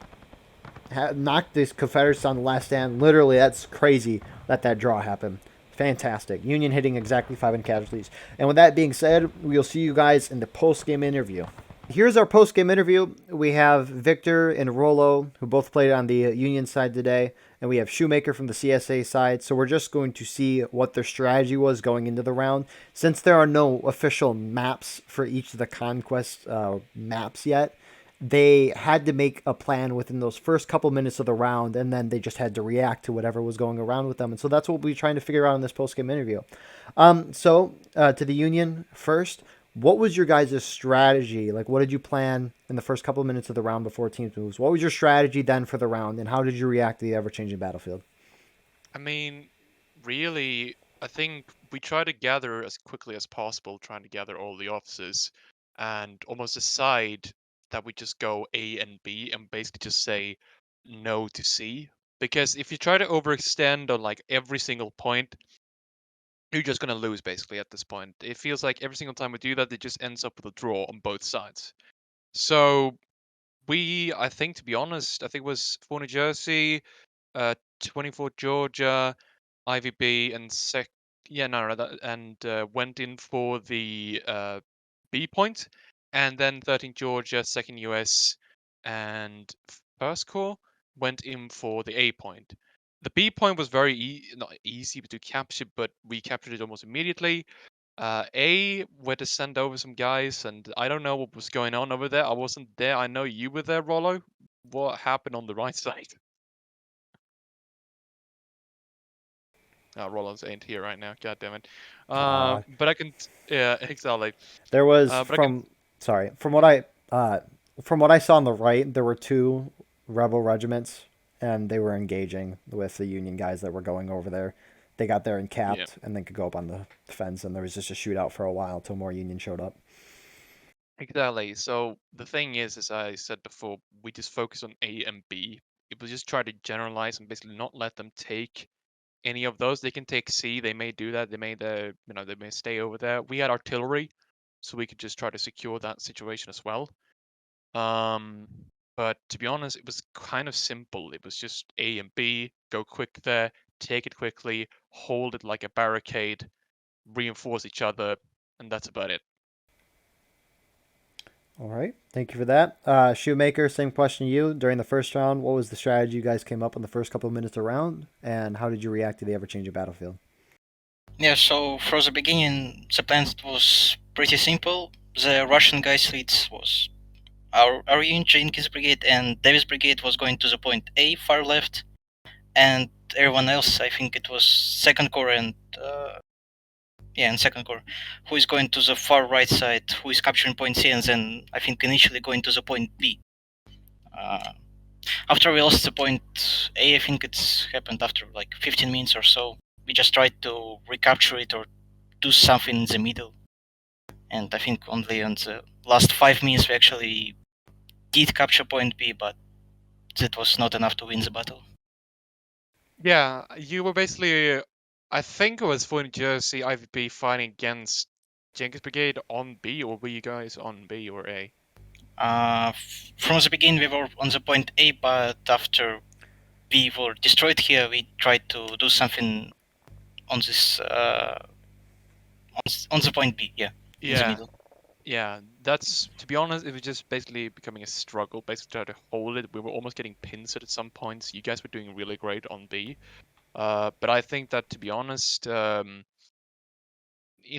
this Confederates on the last stand. Literally, that's crazy that draw happened. Fantastic. Union hitting exactly 5 in casualties. And with that being said, we'll see you guys in the post-game interview. Here's our post-game interview. We have Viktor and Rollo, who both played on the Union side today, and we have Shoemaker from the CSA side. So we're just going to see what their strategy was going into the round. Since there are no official maps for each of the conquest maps yet, they had to make a plan within those first couple minutes of the round, and then they just had to react to whatever was going around with them. And so that's what we're trying to figure out in this post-game interview. To the Union first. What was your guys' strategy? Like, what did you plan in the first couple of minutes of the round before teams moves? What was your strategy then for the round, and how did you react to the ever-changing battlefield? I mean, really, I think we try to gather as quickly as possible, trying to gather all the officers, and almost decide that we just go A and B and basically just say no to C. Because if you try to overextend on like every single point, you're just going to lose basically at this point. It feels like every single time we do that, it just ends up with a draw on both sides. So I think, to be honest, I think it was 4 New Jersey, 24 Georgia, IVB, and went in for the B point, and then 13 Georgia, 2nd US, and 1st Corps went in for the A point. The B point was very not easy to capture, but we captured it almost immediately. A were to send over some guys, and I don't know what was going on over there. I wasn't there. I know you were there, Rollo. What happened on the right side? Rollo's ain't here right now. God damn it. But I can, yeah, exactly. There was from what I saw on the right, there were 2 rebel regiments, and they were engaging with the Union guys that were going over there. They got there and capped, and then could go up on the fence, and there was just a shootout for a while till more Union showed up. Exactly. So the thing is, as I said before, we just focus on A and B. If we just try to generalize and basically not let them take any of those, they can take C. They may do that. They may they may stay over there. We had artillery, so we could just try to secure that situation as well. But to be honest, it was kind of simple. It was just A and B, go quick there, take it quickly, hold it like a barricade, reinforce each other, and that's about it. All right. Thank you for that. Shoemaker, same question to you. During the first round, what was the strategy you guys came up in the first couple of minutes around, and how did you react to the ever-changing battlefield? Yeah, so from the beginning, the plan was pretty simple. The Russian guys' leads was our unit, Jenkins Brigade, and Davis Brigade was going to the point A, far left, and everyone else, I think it was 2nd Corps and 2nd Corps, who is going to the far right side, who is capturing point C, and then I think initially going to the point B. After we lost the point A, I think it's happened after like 15 minutes or so, we just tried to recapture it or do something in the middle. And I think only on the last 5 minutes we actually did capture point B, but that was not enough to win the battle. Yeah, you were basically, I think it was 4 New Jersey IVB fighting against Jenkins Brigade on B, or were you guys on B or A? From the beginning we were on the point A, but after we were destroyed here, we tried to do something on this on the point B, in the middle. Yeah, that's, to be honest, it was just basically becoming a struggle, basically trying to hold it. We were almost getting pincered at some points. You guys were doing really great on B. But I think that, to be honest, in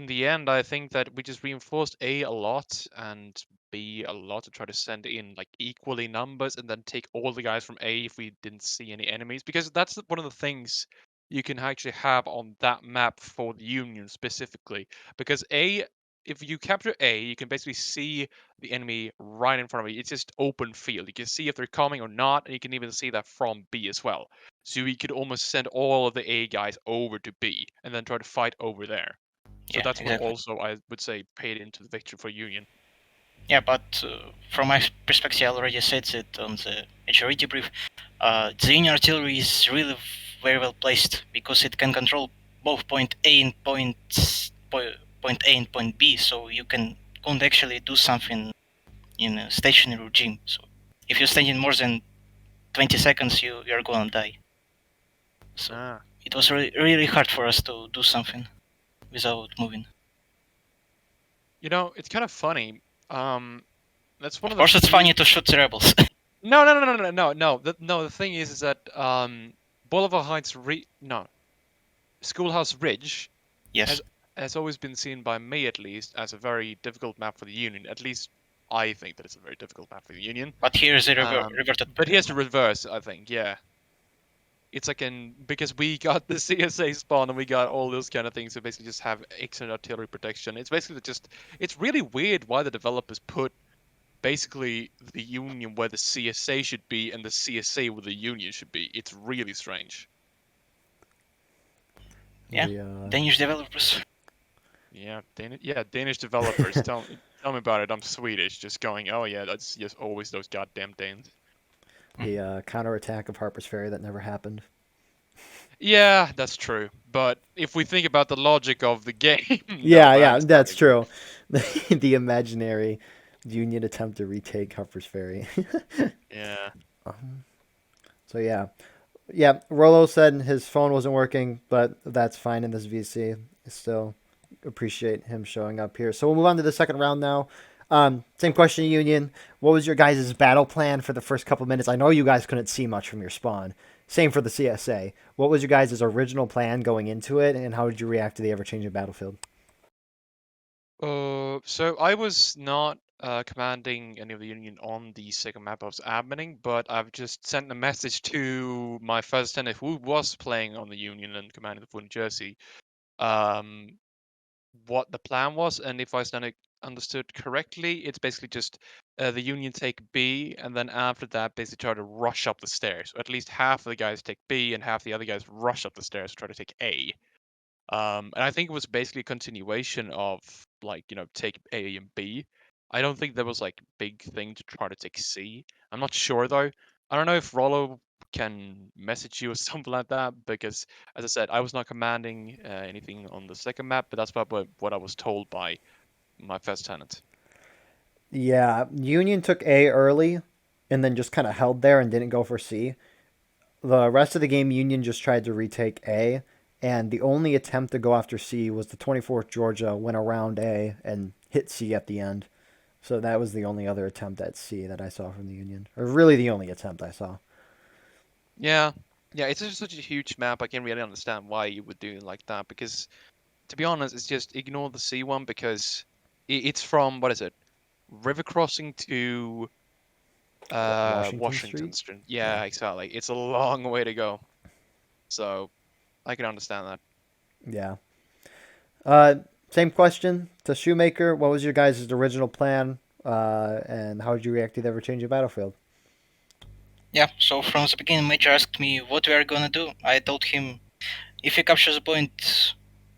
the end, I think that we just reinforced A lot and B a lot to try to send in like equally numbers and then take all the guys from A if we didn't see any enemies. Because that's one of the things you can actually have on that map for the Union specifically. Because A, if you capture A, you can basically see the enemy right in front of you. It's just open field. You can see if they're coming or not, and you can even see that from B as well. So we could almost send all of the A guys over to B and then try to fight over there. So Yeah, that's what exactly. also I would say paid into the victory for Union. Yeah, but from my perspective, I already said that on the HRE debrief, the Union artillery is really very well placed because it can control both point A and point A and point B, so you can't actually do something in a stationary regime. So if you're standing more than 20 seconds, you're gonna die. So it was really hard for us to do something without moving. You know, it's kind of funny. That's one Of of the course, it's few. funny to shoot the rebels. No. The thing is that Boulevard Heights Schoolhouse Ridge Yes. has always been seen by me at least as a very difficult map for the Union. At least I think that it's a very difficult map for the Union. But here is a reverted. But here's the reverse, I think. Yeah. It's like because we got the CSA spawn and we got all those kind of things to basically just have excellent artillery protection. It's basically it's really weird why the developers put basically the Union where the CSA should be and the CSA where the Union should be. It's really strange. Yeah, Danish developers. Yeah, Danish developers. tell me about it. I'm Swedish, just going, oh yeah, that's just always those goddamn Danes. The counterattack of Harper's Ferry that never happened. Yeah, that's true. But if we think about the logic of the game, yeah, that's true. The imaginary Union attempt to retake Harper's Ferry. Yeah. So yeah. Rolo said his phone wasn't working, but that's fine in this VC. Still appreciate him showing up here. So we'll move on to the second round now. Same question, Union. What was your guys' battle plan for the first couple minutes? I know you guys couldn't see much from your spawn. Same for the CSA. What was your guys' original plan going into it, and how did you react to the ever-changing battlefield? So I was not commanding any of the Union on the second map I was adminning, but I've just sent a message to my first lieutenant who was playing on the Union and commanding the 4th New Jersey, what the plan was, and if I understood correctly, it's basically just the Union take B, and then after that, basically try to rush up the stairs. Or at least half of the guys take B, and half the other guys rush up the stairs to try to take A. And I think it was basically a continuation of like, take A and B. I don't think there was like big thing to try to take C. I'm not sure though. I don't know if Rollo can message you or something like that because, as I said, I was not commanding anything on the second map, but that's what I was told by my first tenant. Yeah, Union took A early, and then just kind of held there and didn't go for C. The rest of the game, Union just tried to retake A, and the only attempt to go after C was the 24th Georgia went around A and hit C at the end. So that was the only other attempt at C that I saw from the Union, or really the only attempt I saw. Yeah, it's just such a huge map. I can't really understand why you would do it like that because, to be honest, it's just ignore the C one because it's from, what is it, river crossing to Washington Street. Yeah, exactly. It's a long way to go. So I can understand that. Yeah. Same question to Shoemaker. What was your guys' original plan, and how did you react to the ever-changing battlefield? Yeah, so from the beginning, Major asked me what we are gonna do. I told him, if we capture the point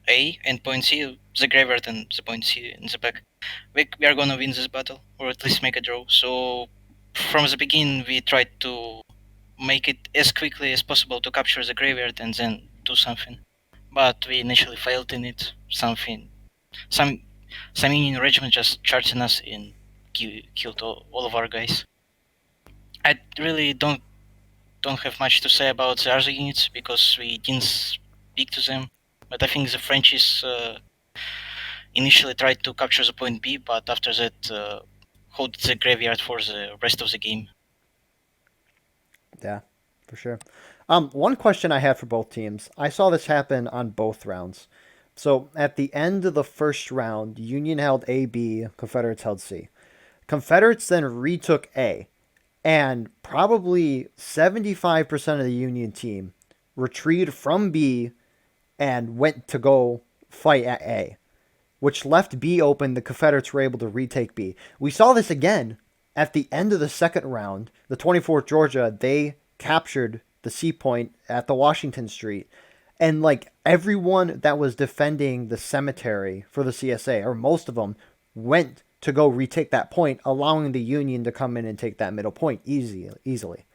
A and point C, the graveyard and the point C in the back, we are gonna win this battle, or at least make a draw. So from the beginning, we tried to make it as quickly as possible to capture the graveyard and then do something. But we initially failed in it. Some Union regiment just charged us and killed all of our guys. I really don't have much to say about the other units because we didn't speak to them. But I think the French is initially tried to capture the point B, but after that hold the graveyard for the rest of the game. Yeah, for sure. One question I had for both teams. I saw this happen on both rounds. So at the end of the first round, Union held A, B, Confederates held C. Confederates then retook A, and probably 75% of the Union team retreated from B and went to go fight at A, which left B open. The Confederates were able to retake B. We saw this again at the end of the second round. The 24th Georgia, they captured the C point at the Washington Street. And like everyone that was defending the cemetery for the CSA, or most of them, went to go retake that point, allowing the Union to come in and take that middle point easily.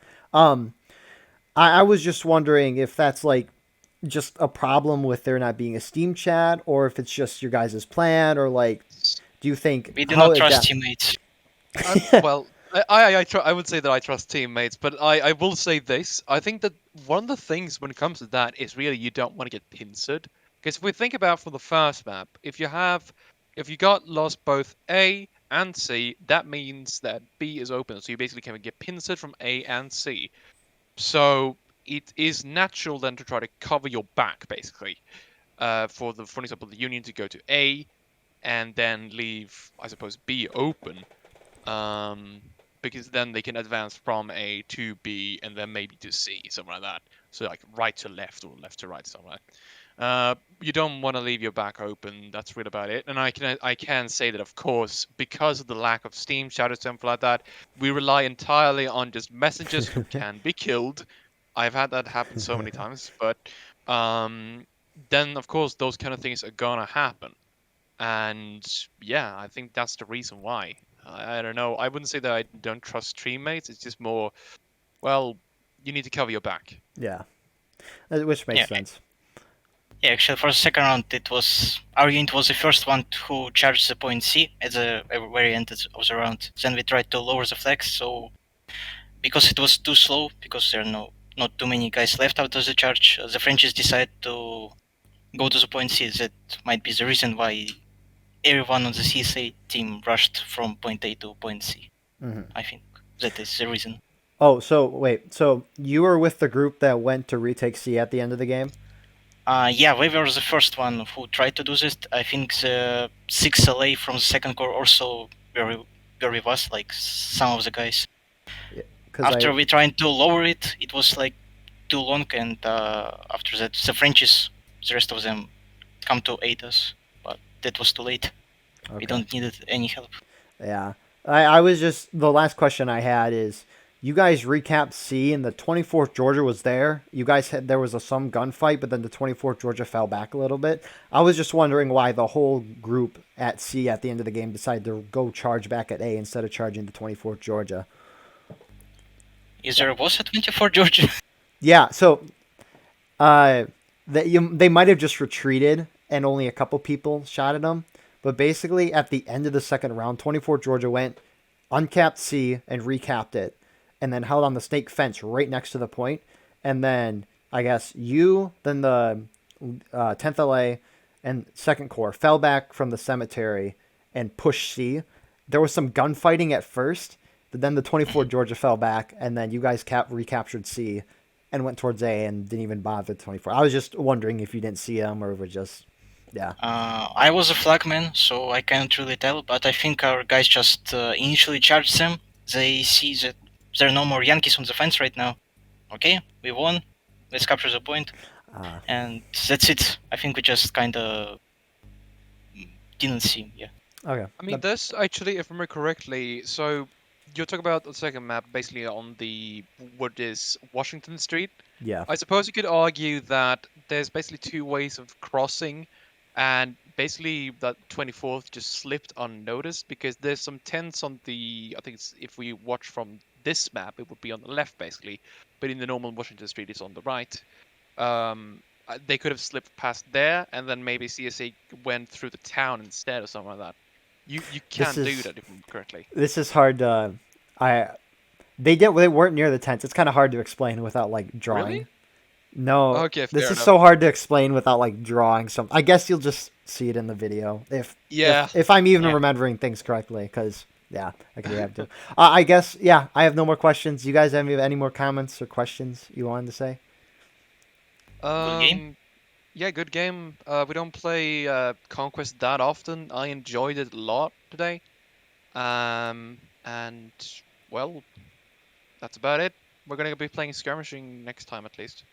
I was just wondering if that's like just a problem with there not being a Steam chat, or if it's just your guys' plan, or like, do you think we do not trust teammates? Well, I would say that I trust teammates, but I will say this. I think that one of the things when it comes to that is really you don't want to get pincered. Because if we think about for the first map, if you got lost both A and C, that means that B is open. So you basically can get pincered from A and C. So it is natural then to try to cover your back, basically. For example, the Union to go to A and then leave, I suppose, B open. Because then they can advance from A to B and then maybe to C, something like that. So like right to left or left to right, something like that. You don't want to leave your back open. That's really about it. And I can say that, of course, because of the lack of Steam chat or something like that, we rely entirely on just messengers who can be killed. I've had that happen so many times. But then, of course, those kind of things are gonna happen. And yeah, I think that's the reason why. I don't know. I wouldn't say that I don't trust teammates. It's just more, well, you need to cover your back. Yeah, which makes sense. Yeah, actually, for the second round, our unit was the first one who charged the point C at the very end of the round. Then we tried to lower the flags, so because it was too slow, because there are not too many guys left after the charge, the Frenchies decided to go to the point C. That might be the reason why everyone on the CSA team rushed from point A to point C. I think that is the reason. Oh, so wait. So you were with the group that went to retake C at the end of the game? Yeah, we were the first one who tried to do this. I think the 6 LA from the second corps also were with us, like some of the guys. Yeah, after we tried to lower it, it was like too long, and after that, the Frenchies, the rest of them, come to aid us. But that was too late. Okay. We don't need any help. Yeah. I was just, the last question I had is, you guys recapped C and the 24th Georgia was there. You guys had, there was some gunfight, but then the 24th Georgia fell back a little bit. I was just wondering why the whole group at C at the end of the game decided to go charge back at A instead of charging the 24th Georgia. Is there a boss at 24th Georgia? Yeah, so they might have just retreated and only a couple people shot at them. But basically, at the end of the second round, 24th Georgia went, uncapped C, and recapped it, and then held on the snake fence right next to the point. And then, I guess, then the 10th LA and 2nd Corps fell back from the cemetery and pushed C. There was some gunfighting at first, but then the 24th Georgia fell back, and then you guys recaptured C and went towards A and didn't even bother 24. I was just wondering if you didn't see them or if it was just... Yeah. I was a flagman, so I can't really tell, but I think our guys just initially charged them. They see that there are no more Yankees on the fence right now. Okay, we won. Let's capture the point. And that's it. I think we just kind of didn't see, yeah. Okay. I mean, this actually, if I remember correctly, so you're talking about the second map, basically on what is Washington Street. Yeah. I suppose you could argue that there's basically two ways of crossing. And basically that 24th just slipped unnoticed because there's some tents on I think if we watch from this map, it would be on the left basically. But in the normal Washington Street, it's on the right. They could have slipped past there and then maybe CSA went through the town instead or something like that. You can't do that if I'm correctly. This is hard to... They weren't near the tents. It's kind of hard to explain without like drawing. Really? No, okay, this is so hard to explain without like drawing some. I guess you'll just see it in the video. Yeah. If I'm even Yeah. remembering things correctly, because yeah, I could have to. I guess yeah, I have no more questions. You guys have any more comments or questions you wanted to say? Good game. Yeah, good game. We don't play Conquest that often. I enjoyed it a lot today. And well, that's about it. We're gonna be playing skirmishing next time at least.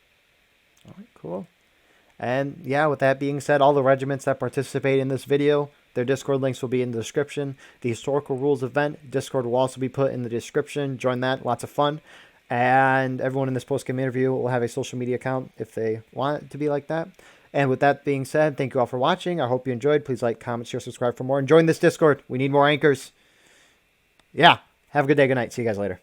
All right, cool. And yeah, with that being said, all the regiments that participate in this video, their Discord links will be in the description. The Historical Rules event Discord will also be put in the description. Join that, lots of fun. And everyone in this post-game interview will have a social media account if they want it to be like that. And with that being said, thank you all for watching. I hope you enjoyed. Please like, comment, share, subscribe for more. And join this Discord. We need more anchors. Yeah. Have a good day. Good night. See you guys later.